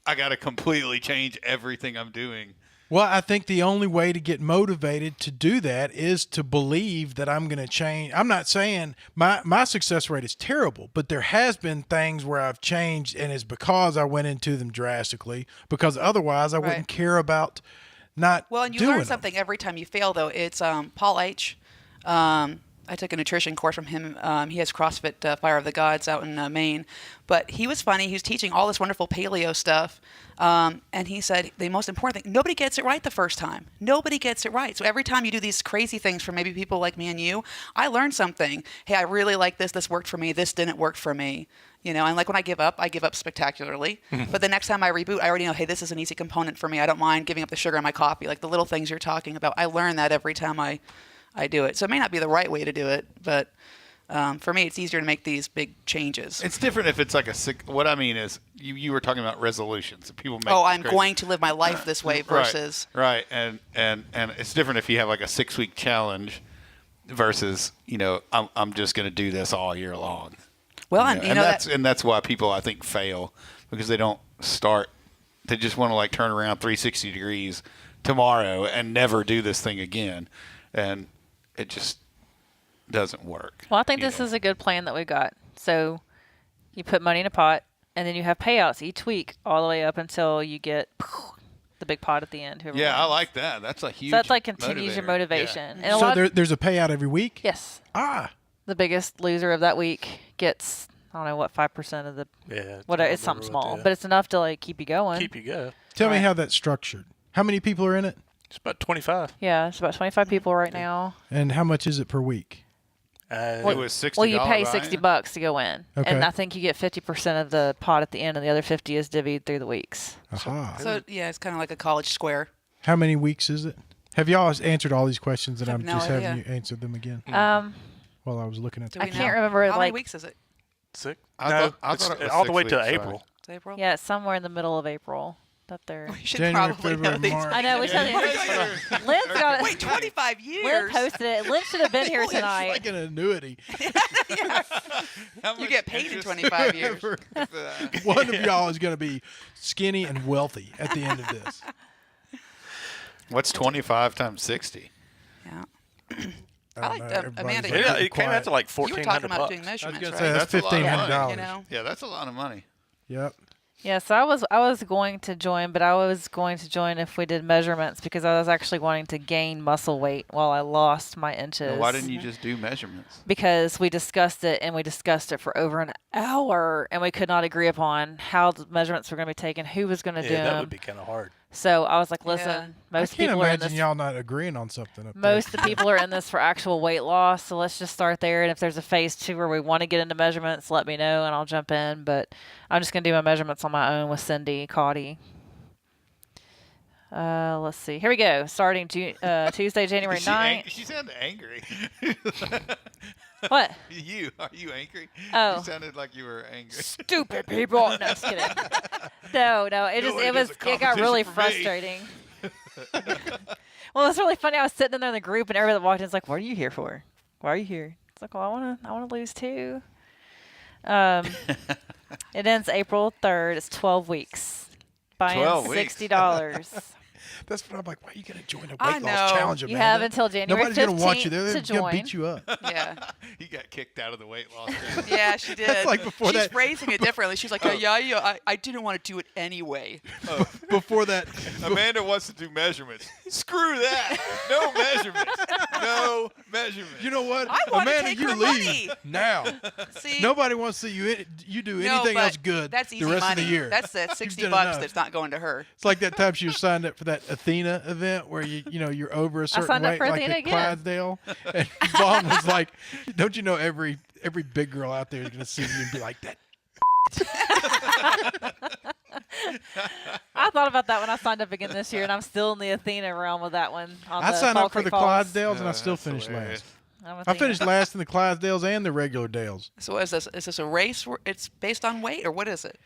I got to completely change everything I'm doing. well, I think the only way to get motivated to do that is to believe that I'm going to change. I'm not saying my success rate is terrible, but there has been things where I've changed, and it's because I went into them drastically. Because otherwise, I Right. wouldn't care about not. Well, and you doing learn them. something every time you fail, though. It's Paul H. I took a nutrition course from him. He has CrossFit Fire of the Gods out in Maine. But he was funny. He was teaching all this wonderful paleo stuff. And he said the most important thing, nobody gets it right the first time. Nobody gets it right. So every time you do these crazy things for maybe people like me and you, I learned something. Hey, I really like this. This worked for me. This didn't work for me. And like when I give up spectacularly. But the next time I reboot, I already know, hey, this is an easy component for me. I don't mind giving up the sugar in my coffee. Like the little things you're talking about. I learn that every time I do it. So it may not be the right way to do it, but for me, it's easier to make these big changes. It's different if it's like what I mean is you were talking about resolutions. People make. Oh, these I'm crazy- going to live my life this way versus right, and it's different if you have like a 6-week challenge versus I'm just going to do this all year long. well, Yeah, and that's why people I think fail because they don't start. They just want to like turn around 360 degrees tomorrow and never do this thing again, and it just doesn't work. Well, I think this is a good plan that we got. So you put money in a pot, and then you have payouts each week all the way up until you get the big pot at the end. whoever Yeah, I wins. like that. That's a huge. So that's like continues your motivator. motivation. And a So lot there's a payout every week. yes, The biggest loser of that week gets I don't know what 5% of the Yeah. whatever. I It's something remember what small, that- but it's enough to like keep you going. keep you going. Tell me Right. how that's structured. How many people are in it, It's about 25. Yeah, it's about 25 people right now. and how much is it per week? It was $60. Well, you pay right? $60 to go in, Okay. and I think you get 50% of the pot at the end, and the other 50 is divvied through the weeks. Aha. So yeah, it's kind of like a college square. How many weeks is it? Have y'all answered all these questions, and I have I'm no just having idea. you answer them again Um, while I was looking at Do them? I we can't know? remember, How many like- weeks is it? 6. I No, thought- I it's thought it was all the way 6 to weeks, sorry. April. It's April. yeah, it's somewhere in the middle of April that they're. We should January, probably know February, these. March. I know we should. Lynn's got it. Wait, 25 Lynn years. posted it. Lynn should have been here It's tonight. like an annuity. How You much get paid in interest 25 years. for that? One of y'all is going to be skinny and wealthy at the end of this. What's 25 times 60? Yeah. I like don't know, that. everybody's Amanda, like Yeah, getting it came out quiet. to like You were talking $1,400. about doing I was measurements, going to right? say that's That's a lot of money, $1,500. You know? Yeah, that's a lot of money. Yep. Yeah, so I was going to join, but I was going to join if we did measurements because I was actually wanting to gain muscle weight while I lost my inches. Well, why didn't you just do measurements? Because we discussed it and we discussed it for over an hour and we could not agree upon how the measurements were going to be taken, who was going to do Yeah, that them. would be kind of hard. So I was like, listen, Yeah. most I can't people are in imagine this. y'all not agreeing on something up Most of there. the people are in this for actual weight loss, so let's just start there. And if there's a phase 2 where we want to get into measurements, let me know and I'll jump in. But I'm just gonna do my measurements on my own with Cindy Caudy. Let's see. Here we go. Starting Tuesday, January 9th. She sounded angry. What? Are you angry? Oh. You sounded like you were angry. Stupid people. No, just kidding. No. It Nobody does a got really competition for me. frustrating. Well, it's really funny. I was sitting in there in the group, and everybody that walked in was like, "What are you here for? Why are you here?" It's like, "Well, I want to lose too." It ends April 3rd. It's 12 weeks. Buying 12 weeks. $60. That's what I'm like. Why are you going to join a I weight know. loss challenge, You Amanda? have until January Nobody's going to watch you. 15th They're to going to join. beat you up. Yeah. He got kicked out of the weight loss challenge. Yeah, she did. That's like before She's that. phrasing it differently. She's like, I didn't want to do it anyway. Before that, Amanda wants to do measurements. Screw that. No measurements. No measurements. you know what? I want to Amanda, take you her leave money. now. See? Nobody wants to see you do No, anything but else good that's easy the rest money. of the year. That's the 60 done bucks enough. that's not going to her. It's like that time she was signed up for that Athena event where you're over a certain signed up weight, for like Athena at again. Clydesdale. And Vaughn was like, "Don't you know every big girl out there is going to see you and be like that." I thought about that when I signed up again this year, and I'm still in the Athena realm with that one. On I the signed Fall up for Creek the Falls. Clydesdales and I still That's finished hilarious. last. I'm I Athena. finished last in the Clydesdales and the regular Dales. So is this a race where it's based on weight, or what is it?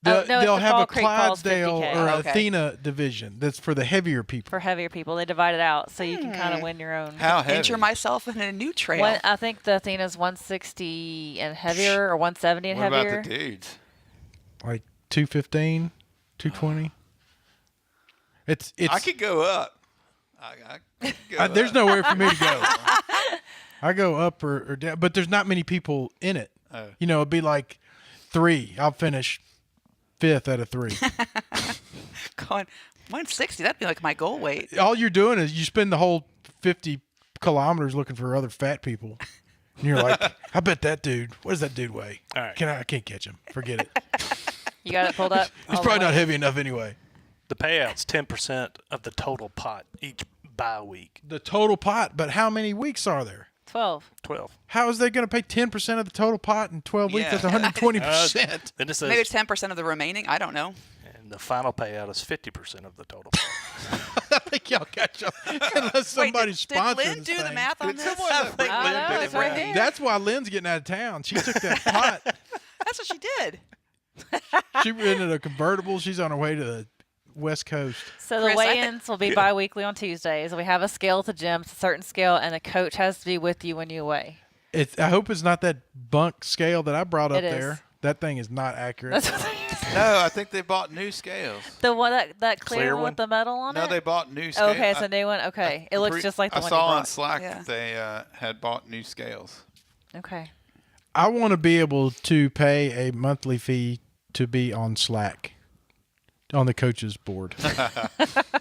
Oh, no, it's They'll the have Fall a Creek Falls Clydesdale 50K. or Okay. Athena division that's for the heavier people. For heavier people, they divide it out so you can kind of win your own. How heavy? Injure myself in a new trail. I think the Athena's 160 and heavier, or 170 and What heavier. about the dudes? Like 215, 220. It's I could go up. I could go there's up. nowhere for me to go. I go up or down, but there's not many people in it. Oh. It'd be like 3. I'll finish 5th out of 3. Going 160, that'd be like my goal weight. All you're doing is you spend the whole 50 kilometers looking for other fat people. And you're like, I bet that dude, what does that dude weigh? All right. I can't catch him. Forget it. You got it pulled up. He's all the probably not way? heavy enough anyway. The payout's 10% of the total pot each bye week. The total pot, but how many weeks are there? 12. 12. How is they going to pay 10% of the total pot in 12 weeks? Yeah. That's 120%. Then it Maybe says, it's 10% of the remaining. I don't know. and the final payout is 50% of the total. I think y'all got y'all. Unless somebody Wait, sponsors did Lynn this do the thing. math on Did this? someone that bring I Lynn know, to the it's right brain? here. That's why Lynn's getting out of town. She took that pot. That's what she did. She rented a convertible. She's on her way to the West Coast. So the Chris, weigh-ins will be bi-weekly on Tuesdays. We have a scale at the gym, it's a certain scale, and a coach has to be with you when you weigh. I hope it's not that bunk scale that I brought up It is. there. That thing is not accurate. That's what they use. No, I think they bought new scales. The one that clear, Clear one one? with the metal on No, it? they bought new scales. Okay, it's a new one. Okay, it looks just like the I one saw you on brought. Slack Yeah. that they had bought new scales. Okay. I want to be able to pay a monthly fee to be on Slack, on the coaches board,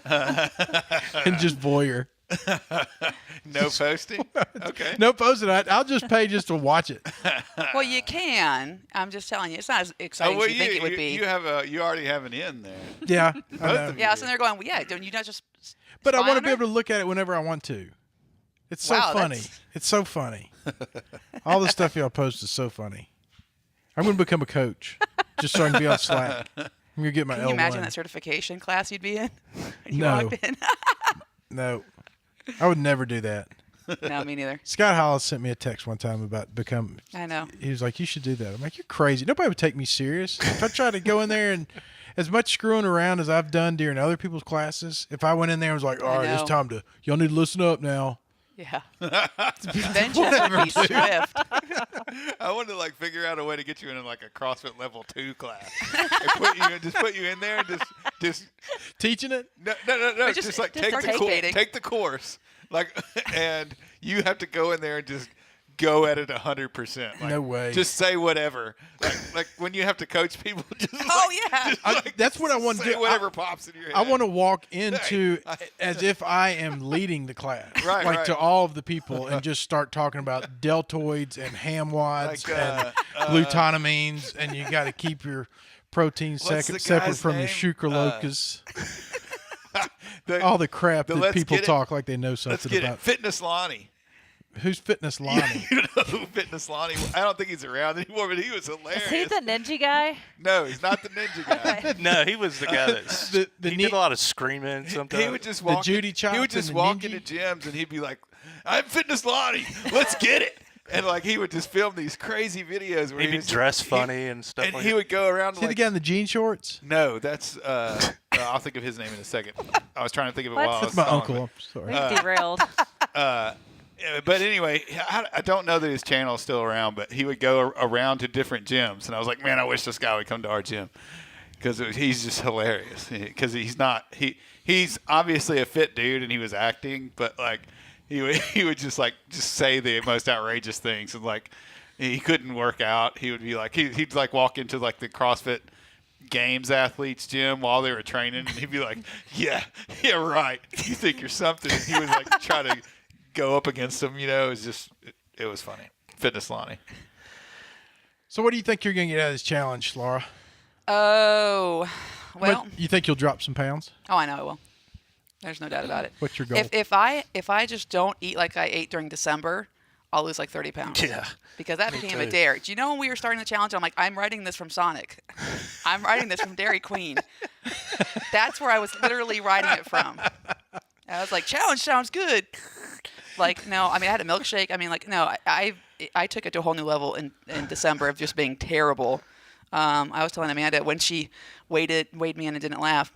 and just voyeur. No posting? Okay. No posting. I'll just pay just to watch it. Well, you can. I'm just telling you, it's not as exciting well, as you think it would be. You already have an in there. Yeah, I know. of you. Yeah, so they're going, well, yeah, don't you not just But I spy want to on be her? able to look at it whenever I want to. It's so Wow, funny. that's- It's so funny. All the stuff y'all post is so funny. I'm going to become a coach just so I can be on Slack. I'm going to get my Can L1. you imagine that certification class you'd be in? When you No. walked in? No, I would never do that. No, me neither. Scott Hollis sent me a text one time about become. I know. He was like, "You should do that." I'm like, "You're crazy. Nobody would take me serious if I tried to go in there and." As much screwing around as I've done during other people's classes, if I went in there and was like, "All right, it's know. time to y'all need to listen up now." Yeah. Vengeance would be swift. I want to figure out a way to get you in like a CrossFit level 2 class. And put you in there and just Teaching it. no. But Just, just take the participating. take the course. And you have to go in there and just go at it 100%. No way. Just say whatever. Like when you have to coach people. Just Yeah. That's what I want to say do. whatever pops in your head. I want to walk into as if I am leading the class, Right, like right. to all of the people, and just start talking about deltoids and ham wads and glutamines, and you got to keep your protein What's the separate guy's from your name? sucralocas. The- All the crap the that let's people get it- talk like they know Let's something get about. it. Fitness Lonnie. Who's Fitness Lonnie? You know who Fitness Lonnie? I don't think he's around anymore, but he was hilarious. Is he the ninja guy? No, he's not the ninja guy. No, he was the guy that The he ne- did a lot of screaming sometimes. He would just walk. Judy Chops He would and just the walk ninja? into gyms and he'd be like, "I'm Fitness Lonnie. Let's get it." And like he would just film these crazy videos where He'd be dressed funny and stuff and like he that. would go around. See the Like, guy in the jean shorts? no, that's I'll think of his name in a second. I was trying to think of it What? while I That's was my calling uncle. it. I'm sorry. We derailed. But anyway, I don't know that his channel is still around, but he would go around to different gyms, and I was like, man, I wish this guy would come to our gym because he's just hilarious. Because he's obviously a fit dude, and he was acting, but like he would just say the most outrageous things, and like he couldn't work out. He would be like he'd like walk into like the CrossFit Games athletes gym while they were training, and he'd be like, yeah, right. You think you're something? And he was like trying to go up against them, it was funny. Fitness Lonnie. So what do you think you're going to get out of this challenge, Laura? Oh, well. You think you'll drop some pounds? Oh, I know I will. There's no doubt about it. What's your goal? If I just don't eat like I ate during December, I'll lose like 30 pounds. Yeah. Because that became a dare. Do you know when we were starting the challenge, I'm like, I'm writing this from Sonic. I'm writing this from Dairy Queen. That's where I was literally writing it from. I was like, challenge sounds good. Like, no, I mean, I had a milkshake. I mean, like, no, I took it to a whole new level in December of just being terrible. I was telling Amanda when she weighed me in and didn't laugh,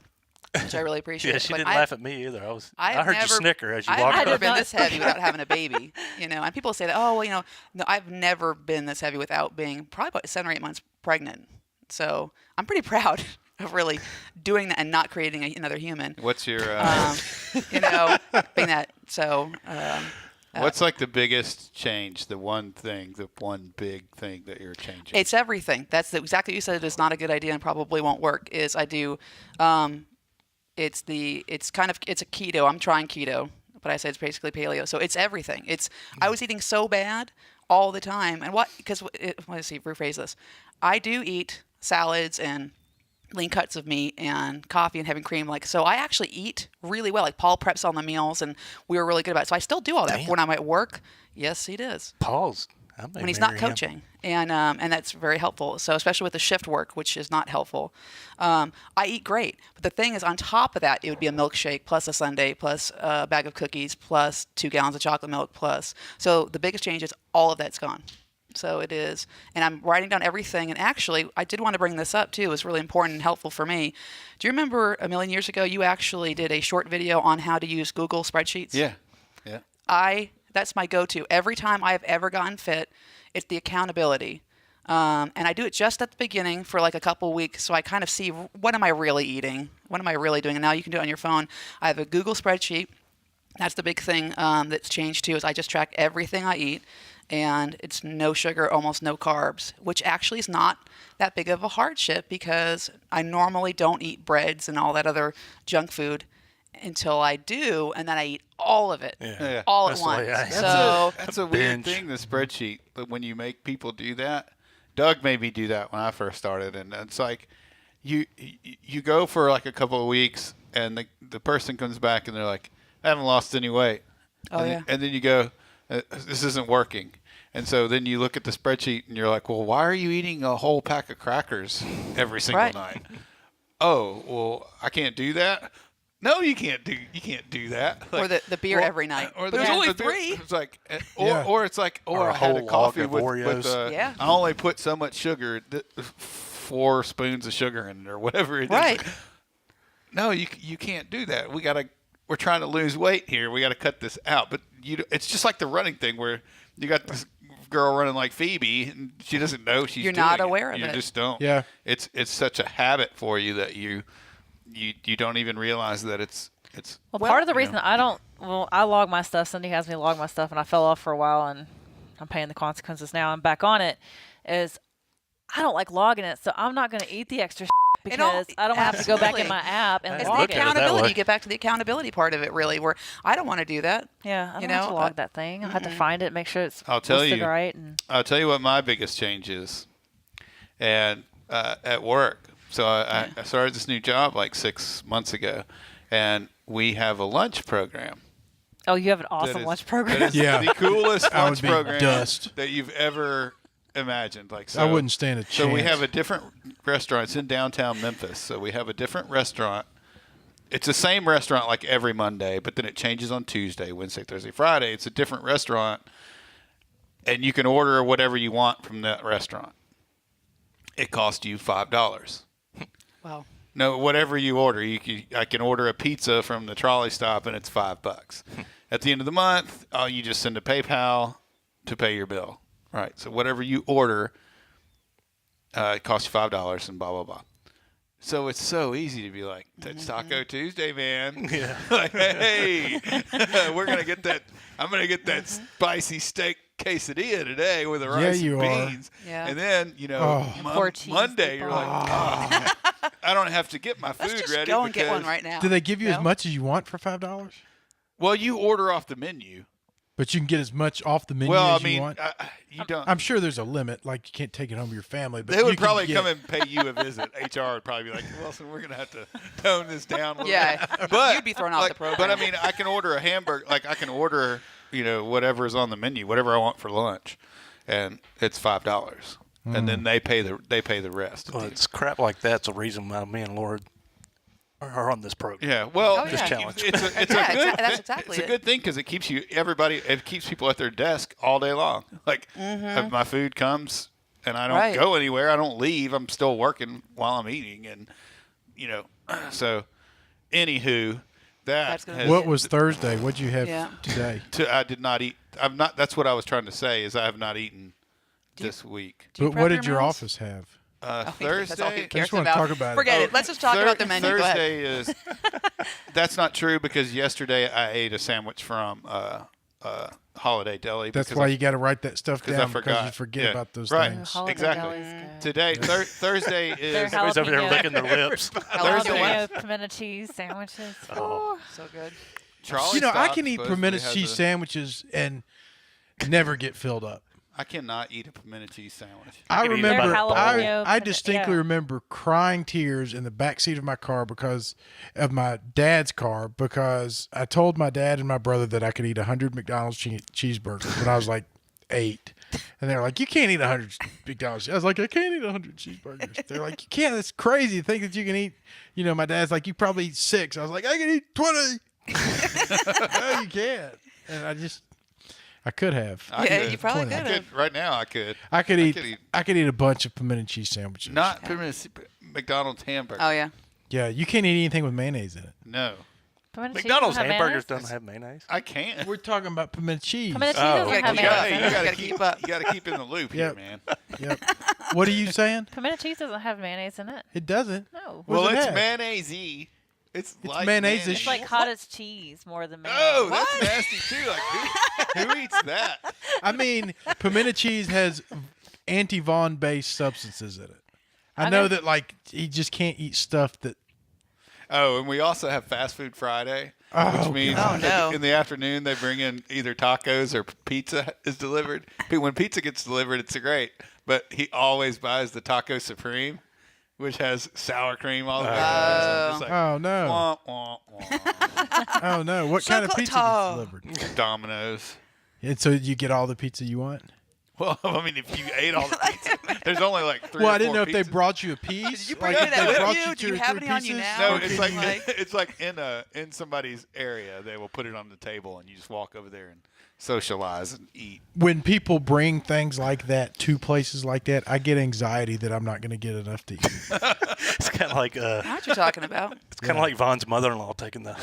which I really appreciate. Yeah, she But didn't laugh at me either. I heard you snicker as you I've walked never up. been this heavy without having a baby, And people say that, oh, well, no, I've never been this heavy without being probably about 7 or 8 months pregnant. So I'm pretty proud of really doing that and not creating another human. What's your Being that. So. what's like the biggest change? The one big thing that you're changing? It's everything. That's exactly what you said. It's not a good idea and probably won't work. Is I do. It's a keto. I'm trying keto, but I say it's basically paleo. So it's everything. I was eating so bad all the time, and let's see, rephrase this. I do eat salads and lean cuts of meat and coffee and heavy cream. So I actually eat really well. Like Paul preps all the meals, and we were really good about it. So I still do all that. Damn. When I'm at work, yes, he does. Paul's. When he's not coaching, and that's very helpful. So especially with the shift work, which is not helpful, I eat great. But the thing is, on top of that, it would be a milkshake plus a sundae plus a bag of cookies plus 2 gallons of chocolate milk plus. So the biggest change is all of that's gone. So it is, and I'm writing down everything. And actually, I did want to bring this up too. It was really important and helpful for me. Do you remember a million years ago, you actually did a short video on how to use Google spreadsheets? Yeah. That's my go-to. Every time I've ever gotten fit, it's the accountability. And I do it just at the beginning for like a couple weeks so I kind of see what am I really eating? What am I really doing? And now you can do it on your phone. I have a Google spreadsheet. That's the big thing that's changed too is I just track everything I eat. And it's no sugar, almost no carbs, which actually is not that big of a hardship because I normally don't eat breads and all that other junk food until I do, and then I eat all of it, all That's at the once. way I am. So That's a weird binge. thing, the spreadsheet. But when you make people do that, Doug made me do that when I first started, and it's like you go for like a couple of weeks, and the person comes back and they're like, I haven't lost any weight. Oh, and yeah. Then, and then you go, this isn't working. And so then you look at the spreadsheet and you're like, well, why are you eating a whole pack of crackers every single Right. night? Oh, well, I can't do that. No, you can't do that. Or the beer every night. Or There's only the beer- 3. It's like, Yeah. or it's like, Or a I had a whole coffee log of with Oreos. Yeah. I only put so much sugar, 4 spoons of sugar in it, or whatever it is. Right. No, you can't do that. We're trying to lose weight here. We got to cut this out. But it's just like the running thing where you got this girl running like Phoebe, and she doesn't know she's You're doing not it. aware of you it. just don't. Yeah. It's such a habit for you that you don't even realize that it's. Well, part of the reason I log my stuff. Cindy has me log my stuff, and I fell off for a while, and I'm paying the consequences now. I'm back on it. Is I don't like logging it, so I'm not going to eat the extra because I don't have to go back in my app and It's the log look at it it. that accountability. way. You get back to the accountability part of it, really, where I don't want to do that. Yeah, I You don't have know, to log that thing. I have to find it, make sure it's I'll tell listed you. right. And I'll tell you what my biggest change is, and at work. So I started this new job like 6 months ago, and we have a lunch program. oh, you have an that awesome is- lunch program. That is Yeah. the coolest I would lunch be program dust. that you've ever imagined. Like, so, I wouldn't stand a chance. So we have a different restaurant. It's in downtown Memphis. So we have a different restaurant. It's the same restaurant like every Monday, but then it changes on Tuesday, Wednesday, Thursday, Friday. It's a different restaurant. and you can order whatever you want from that restaurant. It costs you $5. Wow. No, whatever you order, I can order a pizza from the trolley stop, and it's $5. At the end of the month, you just send a PayPal to pay your bill. Right. So whatever you order, it costs you $5, and blah blah blah. So it's so easy to be like, "It's Taco Tuesday, man." Yeah. Like, hey, we're gonna get that. I'm gonna get that spicy steak quesadilla today with the rice you and are. beans. Yeah. And then Poor cheese Monday, people. you're like, oh, I don't have to get my food Let's just ready. go and get one because- right now. Do they give you as No? much as you want for $5? Well, you order off the menu. But you can get as much off the menu Well, as I mean, you want. you don't. I'm sure there's a limit. Like you can't take it home to your family. But They would you can probably get- come and pay you a visit. HR would probably be like, Wilson, we're going to have to tone this down a little Yeah. bit. But, You'd be thrown off the program. But, I mean, I can order a hamburger. Like, I can order, whatever is on the menu, whatever I want for lunch. And it's $5. And then they pay the rest. Well, it's crap like that's the reason why me and Laura are on this program. Yeah, well, Oh, yeah. This challenge. it's a Yeah, good. that's exactly it's a it. good thing because it keeps it keeps people at their desk all day long. Like if my food comes and I don't Right. go anywhere, I don't leave. I'm still working while I'm eating, and so anywho, That's that gonna has, What was Thursday? What'd you have Yeah. today? I did not eat. I'm not. That's what I was trying to say. Is I have not eaten this week. Do you But prep what did your meals? office have? That's all he Thursday. cares wanna about. talk about it. Forget it. Let's just talk about the menu. Go ahead. Thursday is. That's not true because yesterday I ate a sandwich from Holiday Deli. That's because why I- you got to write that stuff I down forgot. because you forget Yeah. about those Right. things. Holiday Exactly. Deli's good. Today, Thursday Their is. Everybody's over there jalapeno- licking their lips. Thursday. Jalapeno pimento cheese sandwiches. Oh. So good. Trolley I Stop can eat supposedly pimento has cheese a- sandwiches and never get filled up. I cannot eat a pimento cheese sandwich. I can eat remember, about a jalapeno I pimento- distinctly yeah. remember crying tears in the back seat of my car because of my dad's car because I told my dad and my brother that I could eat 100 McDonald's cheeseburgers when I was like 8. And they're like, you can't eat 100 McDonald's. I was like, I can't eat 100 cheeseburgers. They're like, you can't. It's crazy to think that you can eat. My dad's like, you probably eat 6. I was like, I can eat 20. No, you can't. And I could have. I Yeah, could. you probably 20. could I have. could right now. I could. I could eat. could eat- I could eat a bunch of pimento cheese sandwiches. Not pimento McDonald's hamburger. Oh yeah. Yeah, you can't eat anything with mayonnaise in it. No, Pimento cheese McDonald's doesn't have hamburgers mayonnaise? don't have mayonnaise. I can't. We're talking about pimento cheese. Pimento cheese Oh. doesn't You have gotta mayonnaise. keep in up. it. gotta keep up. You got to keep in the loop here, Yep. man. Yep. What are you saying? Pimento cheese doesn't have mayonnaise in it. It doesn't. No. What does Well, it it's have? mayonnaise-y. It's like mayonnaise-ish. mayonnaise. It's like cottage cheese more than mayonnaise. Oh, that's nasty too. Like who eats that? I mean, pimento cheese has anti-Von based substances in it. I know that like you just can't eat stuff that. Oh, and we also have Fast Food Friday, Oh, which means God. Oh, no. in the afternoon they bring in either tacos or pizza is delivered. When pizza gets delivered, it's great, but he always buys the Taco Supreme, which has sour cream all over it. So I'm just like, Oh no! wah, wah, wah. Oh no! What kind of pizza gets Chocolate. delivered? Domino's. And so you get all the pizza you want. Well, I mean, if you ate all the pizza, there's only like 3 Well, or I didn't 4 know if they pizzas. brought you a piece. Did you bring like any if of they that brought with you? you Do 2 you or have 3 any on you pieces. now? No, Or it's can like you, it's like in somebody's area. They will put it on the table, and you just walk over there and socialize and eat. When people bring things like that to places like that, I get anxiety that I'm not going to get enough to eat. It's kind of like I know what you're talking about. it's kind of like Von's mother-in-law taking the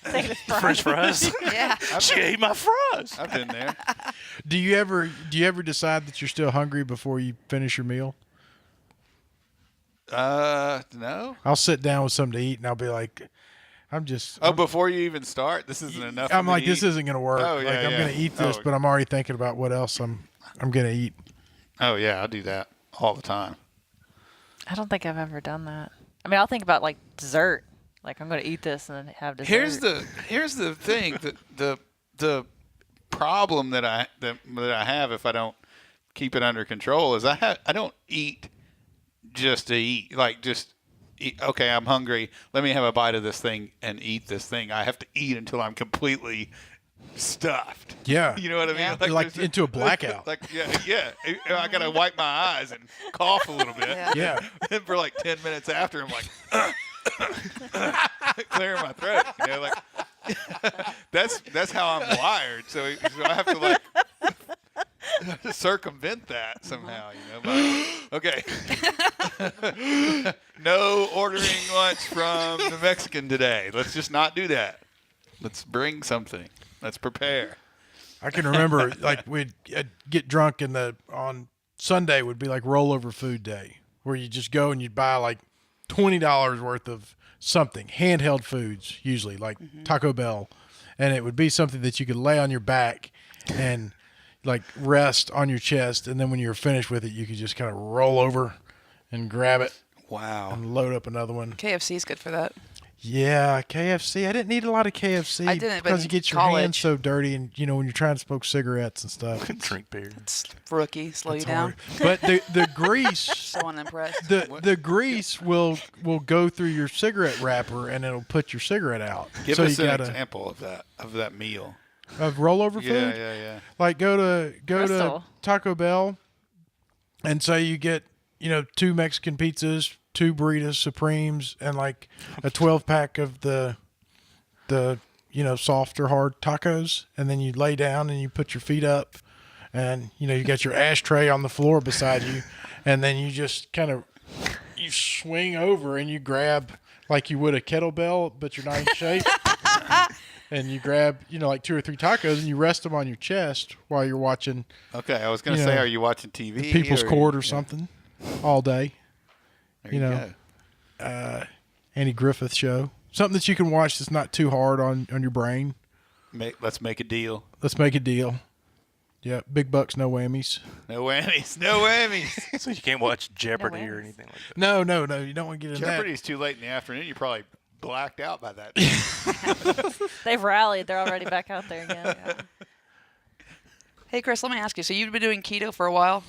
Take the fries. French fries. Yeah. She ate my fries. I've been there. Do you ever decide that you're still hungry before you finish your meal? No. I'll sit down with something to eat and I'll be like, Oh, before you even start, this isn't enough. I'm for me like, to this eat? isn't going to work. Oh, like yeah, I'm yeah. going to eat this, Oh. but I'm already thinking about what else I'm going to eat. Oh yeah, I do that all the time. I don't think I've ever done that. I mean, I'll think about like dessert. Like I'm going to eat this and then have dessert. Here's the thing. The problem that I have if I don't keep it under control is I don't eat just to eat. Like just eat, okay, I'm hungry. Let me have a bite of this thing and eat this thing. I have to eat until I'm completely stuffed. Yeah. You know what I mean? Yeah. Like there's into a blackout. Like yeah. I gotta wipe my eyes and cough a little bit. Yeah. Yeah. And for like 10 minutes after, I'm like clearing my throat. You know, like that's how I'm wired. So I have to like circumvent that somehow, okay. No ordering lunch from the Mexican today. Let's just not do that. Let's bring something. Let's prepare. I can remember like we'd get drunk on Sunday would be like rollover food day, where you just go and you'd buy like $20 worth of something, handheld foods, usually like Taco Bell, and it would be something that you could lay on your back and like rest on your chest, and then when you were finished with it, you could just kind of roll over and grab it. Wow. And load up another one. KFC's good for that. Yeah, KFC. I didn't eat a lot of KFC. I didn't, but because in you get your college- hands so dirty, and when you're trying to smoke cigarettes and stuff. Drink beer. It's rookie. Slow you It's down. hard. But the grease, So unimpressed. the grease will go through your cigarette wrapper, and it'll put your cigarette out. Give so us you an gotta example of that meal. of rollover Yeah, food. yeah. Like go to Crystal. Taco Bell, and say you get 2 Mexican pizzas, 2 burritos supremes, and like a 12-pack of the softer hard tacos, and then you lay down and you put your feet up, and you got your ashtray on the floor beside you, and then you just kind of you swing over and you grab like you would a kettlebell, but you're not in shape. And you grab, like 2 or 3 tacos, and you rest them on your chest while you're watching Okay, I was going to say, are you watching TV? People's or- Court or something all day. There you go. Andy Griffith show. Something that you can watch that's not too hard on your brain. Let's make a deal. Let's make a deal. Yeah, big bucks, no whammies. No whammies. No whammies. So you can't watch Jeopardy or whammies. anything like that. No. You don't want to get in Jeopardy's too late in the afternoon. You're probably blacked out by that. They've rallied. They're already back out there again. Hey, Chris, let me ask you. So you've been doing keto for a while?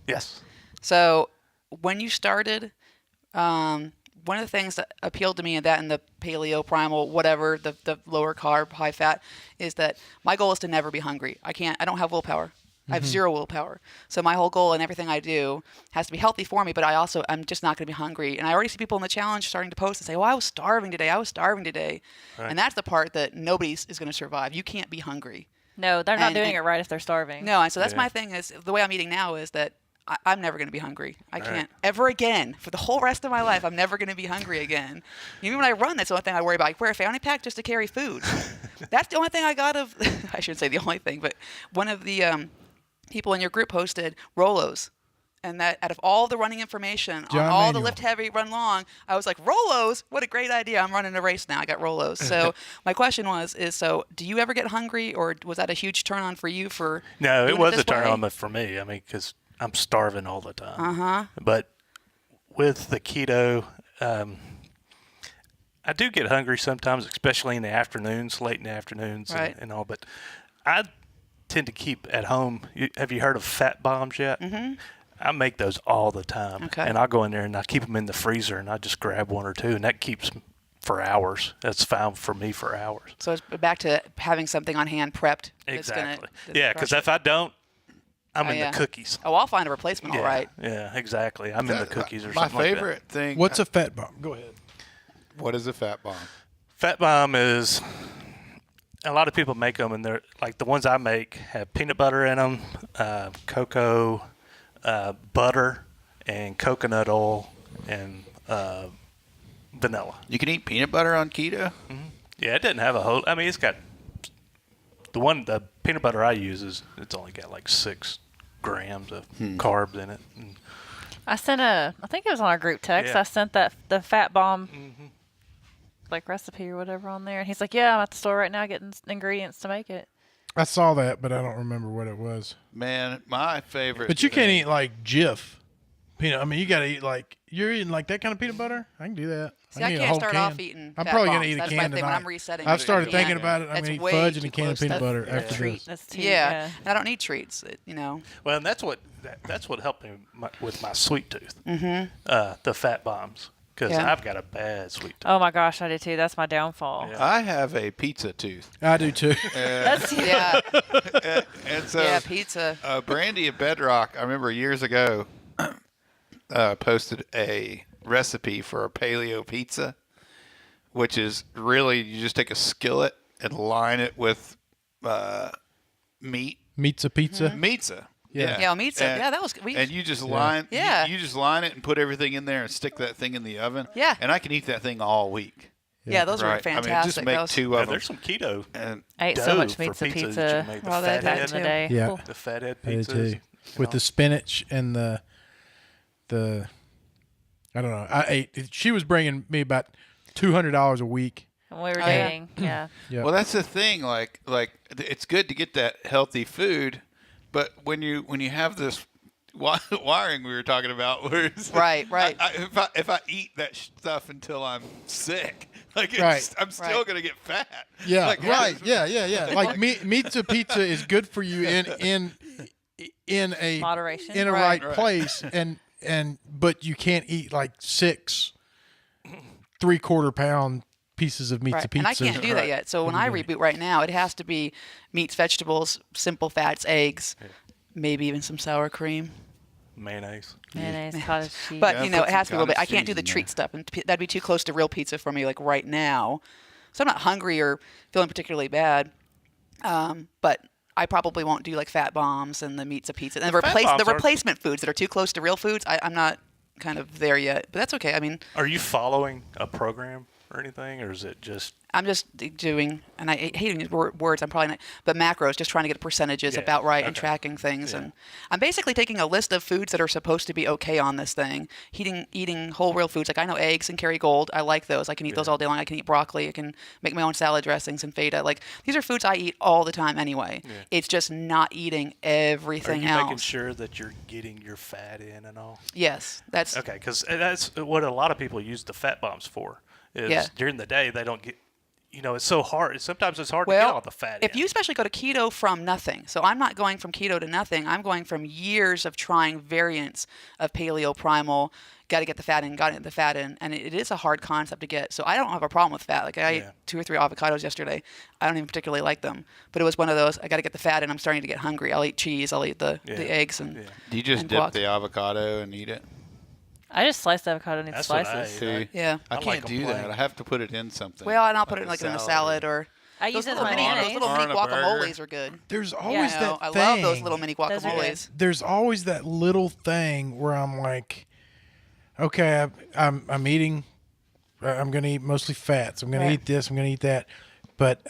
Yes. So when you started, one of the things that appealed to me in that and the paleo, primal, whatever, the lower carb, high fat, is that my goal is to never be hungry. I don't have willpower. I have zero willpower. So my whole goal and everything I do has to be healthy for me, but I'm just not going to be hungry. And I already see people in the challenge starting to post and say, well, I was starving today. Right. And that's the part that nobody is going to survive. You can't be hungry. No, they're not And- doing and- it right if they're starving. No, and so that's Yeah. my thing is the way I'm eating now is that I'm never going to be hungry. I can't ever again for the whole rest of my life. I'm never going to be hungry again. Even when I run, that's the only thing I worry about. I wear a fanny pack just to carry food. That's the only thing I got of. I shouldn't say the only thing, but one of the people in your group posted Rolos. And that out of all the running information on John all Manuel. the lift heavy, run long, I was like, Rolos? What a great idea. I'm running a race now. I got Rolos. So my question so do you ever get hungry, or was that a huge turn on for you for No, doing it was this a turn way? on for me. I mean, because I'm starving all the time. But with the keto, I do get hungry sometimes, especially in the afternoons, late in the afternoons Right. and all. But I tend to keep at home. Have you heard of fat bombs yet? Mm-hmm. I make those all the time. Okay. And I'll go in there and I keep them in the freezer and I just grab 1 or 2 and that keeps for hours. That's fine for me for hours. So it's back to having something on hand prepped. Exactly. That's Yeah, crush because it. if I don't, I'm in yeah. the cookies. Oh, I'll find a replacement. Yeah, All right. yeah, exactly. I'm in the cookies or My something like that. favorite thing. What's a fat bomb? Go ahead. What is a fat bomb? Fat bomb is a lot of people make them, and they're like the ones I make have peanut butter in them, cocoa, butter, and coconut oil, and vanilla. You can eat peanut butter on keto? Yeah, it doesn't have a whole. I mean, it's got the peanut butter I use it's only got like 6 grams of carbs in it. And I think it was on our group text. Yeah. I sent the fat bomb like recipe or whatever on there, and he's like, "Yeah, I'm at the store right now getting ingredients to make it." I saw that, but I don't remember what it was. Man, my favorite. But you can't thing- eat like Jif peanut. I mean, you got to eat like you're eating like that kind of peanut butter. I can do that. See, I can eat a can't whole start can. off eating I'm fat probably bombs. gonna eat a That's can my thing when tonight. I'm resetting. I've started at the thinking end. about it. I'm That's gonna eat way fudge too and a can of close. peanut That's- butter after Treat. this. That's too, Yeah. And I don't need treats. well, and that's what helped me with my sweet tooth. The fat bombs, because Yeah. I've got a bad sweet tooth. Oh my gosh, I do too. That's my downfall. Yeah. I have a pizza tooth. I do too. That's Yeah. And so Yeah. Pizza. Brandy at Bedrock, I remember years ago, posted a recipe for a paleo pizza, which is really you just take a skillet and line it with meat. Meat's a pizza. Pizza. Yeah. Yeah, meats. And- Yeah, that was. And you just line, Yeah. you just line it and put everything in there and stick that thing in the oven. Yeah. And I can eat that thing all week. Yeah, those were Right. fantastic. I mean, just make Those- 2 Yeah, of them. there's some keto And I ate dough so much for pizza. that you Pizza make, the Well, that- fathead, back in the day. Yeah. Cool. the fathead I did pizzas. too. you With know. the spinach and the I don't know. I ate. She was bringing me about $200 a week. When we were Oh, yeah. dating, yeah. Yeah. well, that's the thing. Like it's good to get that healthy food, but when you have this wiring we were talking about, where it's, Right. if I eat that stuff until I'm sick, like Right. I'm still Right. gonna get fat. Yeah, Like, right. Yeah. Like pizza is good for you in a Moderation. in a Right. right place, but you can't eat like 6 3/4 pound pieces of Right. pizza. And I can't do that yet. So when I reboot right now, it has to be meats, vegetables, simple fats, eggs, maybe even some sour cream. Mayonnaise. Mayonnaise, cottage cheese. But Yeah, you know, put it some has to be a little bit. I cottage can't do cheese the in treat there. stuff, and that'd be too close to real pizza for me. Like right now, so I'm not hungry or feeling particularly bad. But I probably won't do like fat bombs and the meats of pizza and fat bombs are- replacement foods that are too close to real foods. I'm not kind of there yet, but that's okay. I mean, Are you following a program or anything, or is it just I'm just doing, and I hate using words. I'm probably not, but macros, just trying to get the percentages Yeah, about right and okay. tracking things. Yeah. And I'm basically taking a list of foods that are supposed to be okay on this thing. Eating whole real foods. Like I know eggs and Kerrygold. I like those. I can eat those all day long. I can eat broccoli. I can make my own salad dressings and feta. Like these are foods I eat all the time anyway. Yeah. It's just not eating are everything you else. making sure that you're getting your fat in and all? Yes, that's Okay, because that's what a lot of people use the fat bombs for. Is Yeah. during the day they don't get. You know, it's so hard. Sometimes it's hard to get all the fat if in. you especially go to keto from nothing, so I'm not going from keto to nothing. I'm going from years of trying variants of paleo primal. Got to get the fat in, got to get the fat in, and it is a hard concept to get. So I don't have a problem with fat. Like I ate 2 or 3 avocados yesterday. I don't even particularly like them, but it was one of those. I got to get the fat in. I'm starting to get hungry. I'll eat cheese. I'll eat the eggs and. Yeah. Do you just And dip guac. the avocado and eat it? I just sliced avocado into That's what slices. See, Yeah. I I can't like 'em do plain. that. I have to put it in something. Well, and I'll put it like in a salad or. I use Those it as little my mini, mayonnaise. those little Or mini on a burger. guacamoles are good. There's always You know, that I thing. love those little mini Those are good. guacamoles. There's always that little thing where I'm like, okay, I'm eating. I'm going to eat mostly fats. I'm going Right. to eat this. I'm going to eat that. But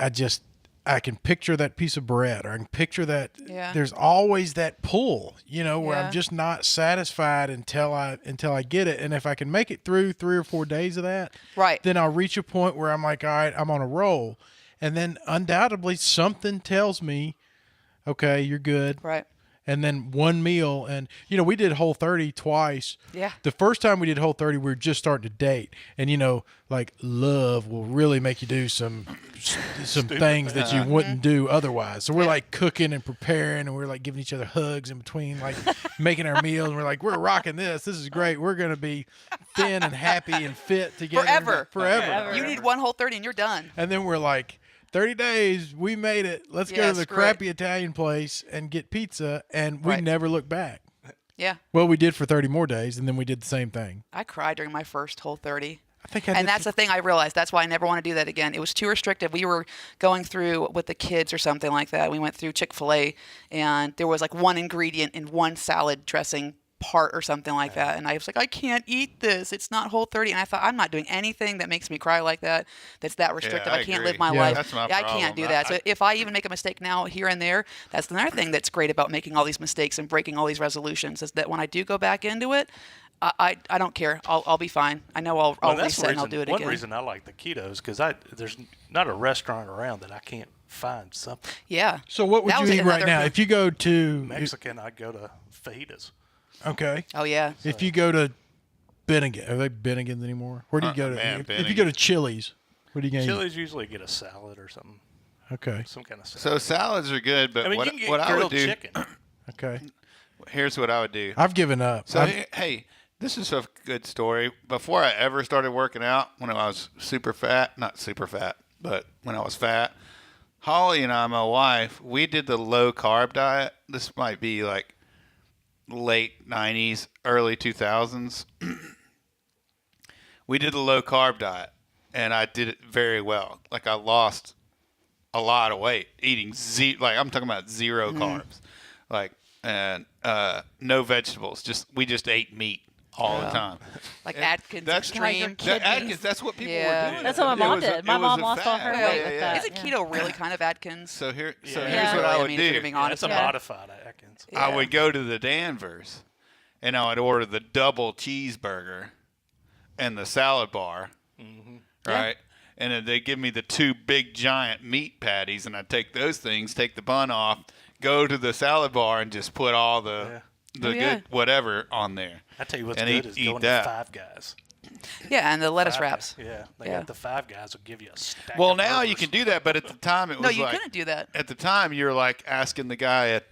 I can picture that piece of bread, or I can picture that. Yeah. There's always that pull, where Yeah. I'm just not satisfied until I get it. And if I can make it through 3 or 4 days of that, Right. then I'll reach a point where I'm like, all right, I'm on a roll. And then undoubtedly something tells me, okay, you're good. Right. And then one meal, and we did Whole30 twice. Yeah. The first time we did Whole30, we were just starting to date, and like love will really make you do some things that you wouldn't do otherwise. So we're like cooking and preparing, and we're like giving each other hugs in between, like making our meals. And we're like, we're rocking this. This is great. We're gonna be thin and happy and fit together forever. You need one Whole30 and you're done. And then we're like, 30 days, we made it. Let's go Yeah, to the screw crappy Italian place and get pizza. And we Right. never looked back. Yeah. Well, we did for 30 more days, and then we did the same thing. I cried during my first Whole30. I think I And did that's the thing I realized. That's why I never want to do that again. It was too restrictive. We were going through with the kids or something like that. We went through Chick-fil-A, and there was like one ingredient in one salad dressing part or something like that. And I was like, I can't eat this. It's not Whole30. And I thought, I'm not doing anything that makes me cry like that. That's that restrictive. I I can't agree. live my Yeah. life. That's my I can't do problem. that. So if I even make a mistake now here and there, that's another thing that's great about making all these mistakes and breaking all these resolutions is that when I do go back into it, I don't care. I'll be fine. I know I'll Well, that's reset and I'll do it one again. reason I like the ketos because there's not a restaurant around that I can't find something Yeah. So what would That you was eat right another now? food- If you go to Mexican. I'd go to fajitas. okay, Oh yeah. if you go to Bennigan, are they Bennigans anymore? Where do you go to? man, if you go to Chili's, what are you gonna Chili's usually get a salad or something, eat? Okay, some kind of salad. So salads are good, but I mean, what you can get I would grilled do? chicken. okay. Here's what I would do. I've given up. So I've- hey, this is a good story. Before I ever started working out, when I was super fat, not super fat, but when I was fat, Holly and I, my wife, we did the low carb diet. This might be like late 90s, early 2000s. We did the low carb diet, and I did it very well. Like I lost a lot of weight eating I'm talking about zero carbs. Like and no vegetables. We just ate meat all the time. Like And Atkins that's extreme. Atkins, that's what people were doing. That's what my mom did. My mom lost all her weight with that. Isn't keto really kind of Atkins? So here's Yeah. what I would mean, if you're do. being Yeah, honest it's a about it. modified Atkins. Yeah. I would go to the Danvers, and I would order the double cheeseburger and the salad bar, right? And then they give me the 2 big giant meat patties, and I take those things, take the bun off, go to the salad bar, and just put all the good whatever on there. I tell you what's And good eat is going that. to Five Guys. Yeah, and the lettuce Five wraps. Guys. Yeah, they Yeah. got the Five Guys will give you a stack. Well, of now you burgers. can do that, but at the time it was No, you like couldn't do that. at the time you're like asking the guy at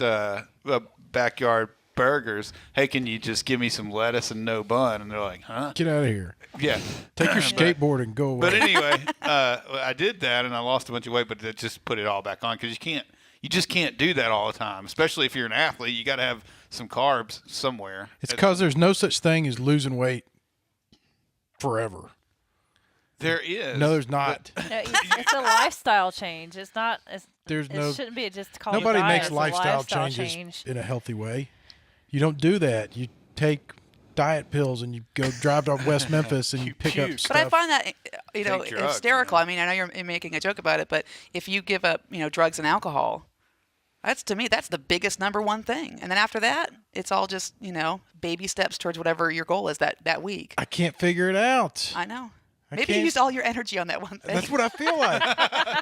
Backyard Burgers, "Hey, can you just give me some lettuce and no bun?" And they're like, "Huh?" Get out of here. Yeah. Take your skateboard and go away. But anyway, I did that and I lost a bunch of weight, but just put it all back on because you just can't do that all the time, especially if you're an athlete. You got to have some carbs somewhere. It's because there's no such thing as losing weight forever. There is. No, there's not. No, it's a lifestyle change. It's not. There's no. It shouldn't be just called Nobody a diet. makes It's a lifestyle changes change. in a healthy way. You don't do that. You take diet pills and you go drive to West Memphis and you pick up puke. stuff. But I find that Take drugs, hysterical. man. I mean, I know you're making a joke about it, but if you give up, drugs and alcohol, that's to me that's the biggest number one thing. And then after that, it's all just baby steps towards whatever your goal is that week. I can't figure it out. I know. I Maybe you can't- used all your energy on that one thing. That's what I feel like.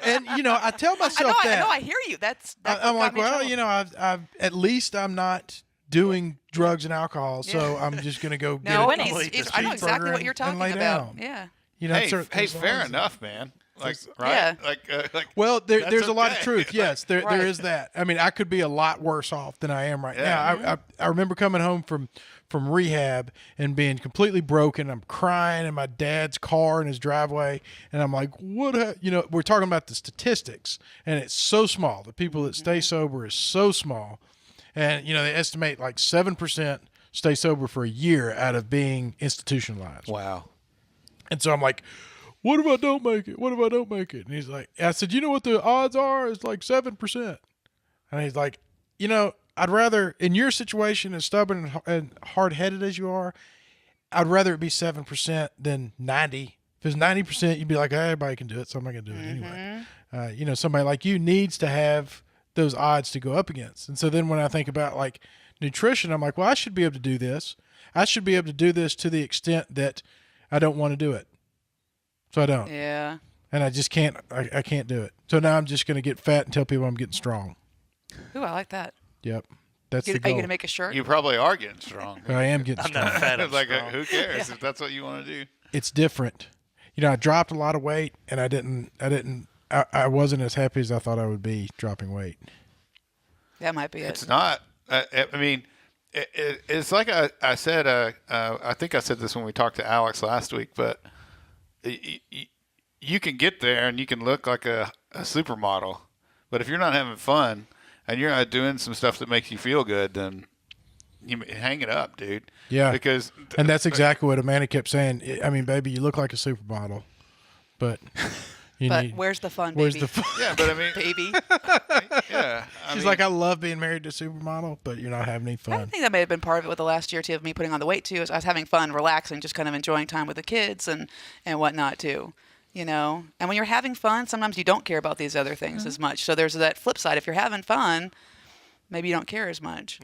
And I tell myself I that. know. I hear you. That's I'm what like, got me in well, trouble. I've at least I'm not doing drugs and alcohol, so I'm just gonna go No, get a I know exactly cheeseburger what you're and talking lay about. down. Yeah. Hey, fair enough, man. Like, right? Yeah. Like. Well, That's there's a lot of okay. truth. Yes, there Right. is that. I mean, I could be a lot worse off than I am right Yeah. now. I remember coming home from rehab and being completely broken. I'm crying in my dad's car in his driveway, and I'm like, "What?" We're talking about the statistics, and it's so small. The people that stay sober is so small, and they estimate like 7% stay sober for a year out of being institutionalized. Wow. And so I'm like, what if I don't make it? What if I don't make it? And he's like, I said, you know what the odds are? It's like 7%. And he's like, I'd rather, in your situation, as stubborn and hard-headed as you are, I'd rather it be 7% than 90. If it's 90%, you'd be like, hey, everybody can do it, so I'm not going to do it anyway. Somebody like you needs to have those odds to go up against. And so then when I think about like nutrition, I'm like, well, I should be able to do this. I should be able to do this to the extent that I don't want to do it. So I don't. Yeah. And I just can't, I can't do it. So now I'm just going to get fat and tell people I'm getting strong. Ooh, I like that. Yep. That's Are the you goal. going to make a shirt? You probably are getting strong. I am getting I'm strong. not fat. I'm It's like, strong. who cares if that's what you want to do? It's different. I dropped a lot of weight and I wasn't as happy as I thought I would be dropping weight. That might be it. It's not. I mean, it's like I said. I think I said this when we talked to Alex last week, but you can get there and you can look like a supermodel, but if you're not having fun and you're not doing some stuff that makes you feel good, then you hang it up, dude. Yeah. Because And that's exactly what Amanda kept saying. I mean, baby, you look like a supermodel, but you But need. where's the fun, Where's baby? the fun? yeah, but I mean, Baby. yeah. She's like, I love being married to a supermodel, but you're not having any I fun. think that may have been part of it with the last year, too, of me putting on the weight, too, is I was having fun, relaxing, just kind of enjoying time with the kids and whatnot, too. And when you're having fun, sometimes you don't care about these other things as much. So there's that flip side. If you're having fun, maybe you don't care as much,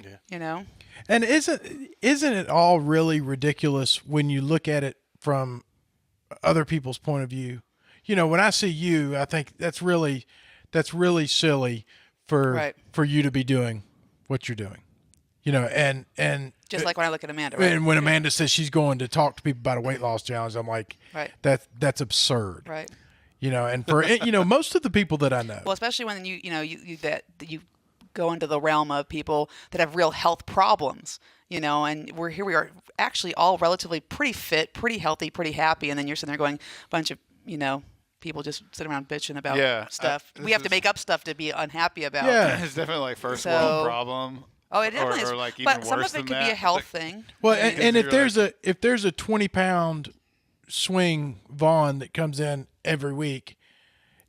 And isn't it all really ridiculous when you look at it from other people's point of view? When I see you, I think that's really silly for you to be doing what you're doing. And Just like when I look at Amanda, right? and when Amanda says she's going to talk to people about a weight loss challenge, I'm like, Right. that's absurd. Right. And for most of the people that I know, Well, especially when you go into the realm of people that have real health problems, and we are actually all relatively pretty fit, pretty healthy, pretty happy, and then you're sitting there going, a bunch of, people just sitting around bitching about stuff. We have to make up stuff to be unhappy about. Yeah. it's definitely like first So- world problem. Oh, it definitely or is. like even But some worse of it than could that. be a health Like, thing. well, Because and if you're there's a 20-pound swing Vaughn that comes in every week,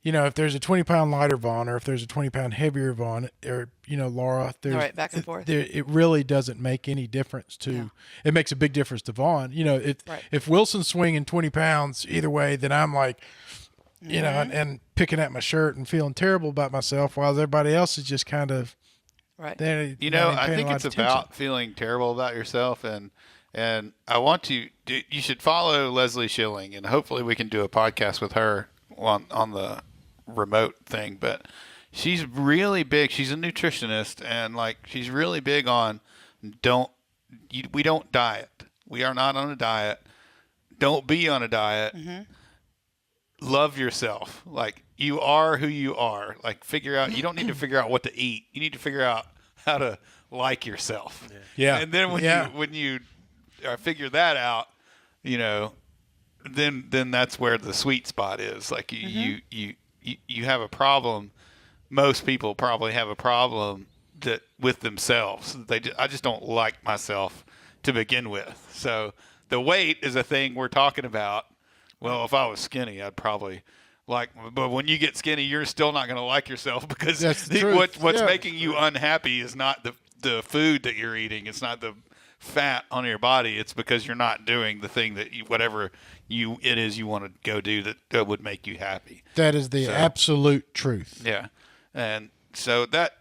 you know, if there's a 20-pound lighter Vaughn, or if there's a 20-pound heavier Vaughn, or, you know, Laura, there's Right, back and forth. it really doesn't make any difference to. No. It makes a big difference to Vaughn. You know, if Wilson's swinging 20 pounds either way, then I'm like, you know, and picking at my shirt and feeling terrible about myself, while everybody else is just kind of. Right. You know, I think it's about feeling terrible about yourself, and I want you should follow Leslie Schilling, and hopefully we can do a podcast with her on the remote thing. But she's really big. She's a nutritionist, and like she's really big on we don't diet. We are not on a diet. Don't be on a diet. Love yourself. Like you are who you are. Like figure out. You don't need to figure out what to eat. You need to figure out how to like yourself. Yeah. And then when you figure that out, you know, then that's where the sweet spot is. Like you have a problem. Most people probably have a problem that with themselves. I just don't like myself to begin with. So the weight is a thing we're talking about. Well, if I was skinny, I'd probably but when you get skinny, you're still not going to like yourself because what's making you unhappy is not the food that you're eating. It's not the fat on your body. It's because you're not doing the thing that whatever it is you want to go do that would make you happy. That is the absolute truth. Yeah. And so that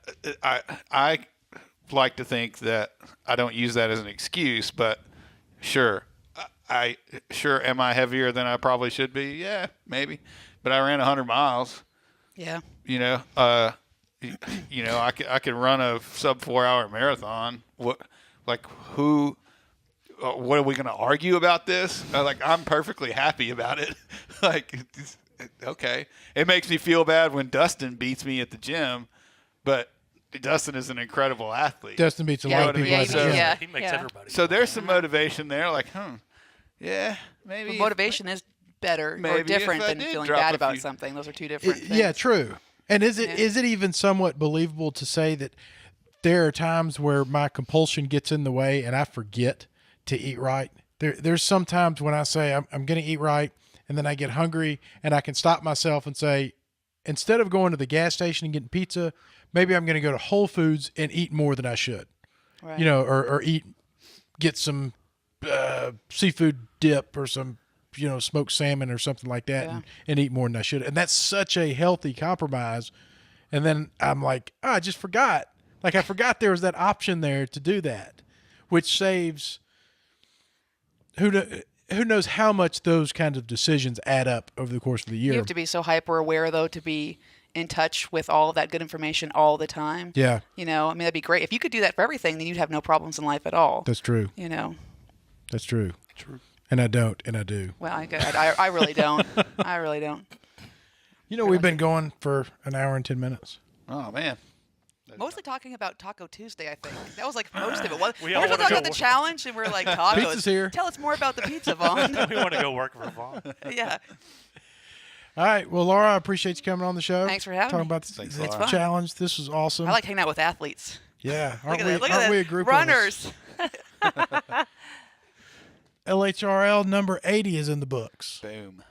I like to think that I don't use that as an excuse, but sure, am I heavier than I probably should be? Yeah, maybe. But I ran 100 miles. Yeah. You know, I could run a sub 4-hour marathon. What are we going to argue about this? I'm perfectly happy about it. Okay. It makes me feel bad when Dustin beats me at the gym, but Dustin is an incredible athlete. Dustin beats a lot of people. He makes everybody. So there's some motivation there. Yeah, maybe. But motivation is better or different than feeling bad about something. Those are two different things. Yeah, true. And is it even somewhat believable to say that there are times where my compulsion gets in the way and I forget to eat right? There's some times when I say I'm going to eat right, and then I get hungry, and I can stop myself and say, instead of going to the gas station and getting pizza, maybe I'm going to go to Whole Foods and eat more than I should. Right. You know, or get some seafood dip or some, you know, smoked salmon or something like that, and eat more than I should. And that's such a healthy compromise. And then I'm like, I just forgot. Like I forgot there was that option there to do that, which saves who knows how much those kinds of decisions add up over the course of the year. You have to be so hyper aware, though, to be in touch with all of that good information all the time. Yeah. You know, I mean, that'd be great. If you could do that for everything, then you'd have no problems in life at all. That's true. You know. That's true. True. And I don't, and I do. Well, I really don't. I really don't. You know, we've been going for an hour and 10 minutes. Oh, man. Mostly talking about Taco Tuesday, I think. That was like most of it. We We're all talking wanna about the challenge, and we're like, tacos. Pizza's here. Tell us more about the pizza, Vaughn. We want to go work for Vaughn. Yeah. All right. Well, Laura, I appreciate you coming on the show. Thanks for having Talking me. about Thanks, the Laura. challenge. This was awesome. I like hanging out with athletes. Yeah. Look Aren't at that. we a group Runners. of us? LHRL number 80 is in the books. Boom.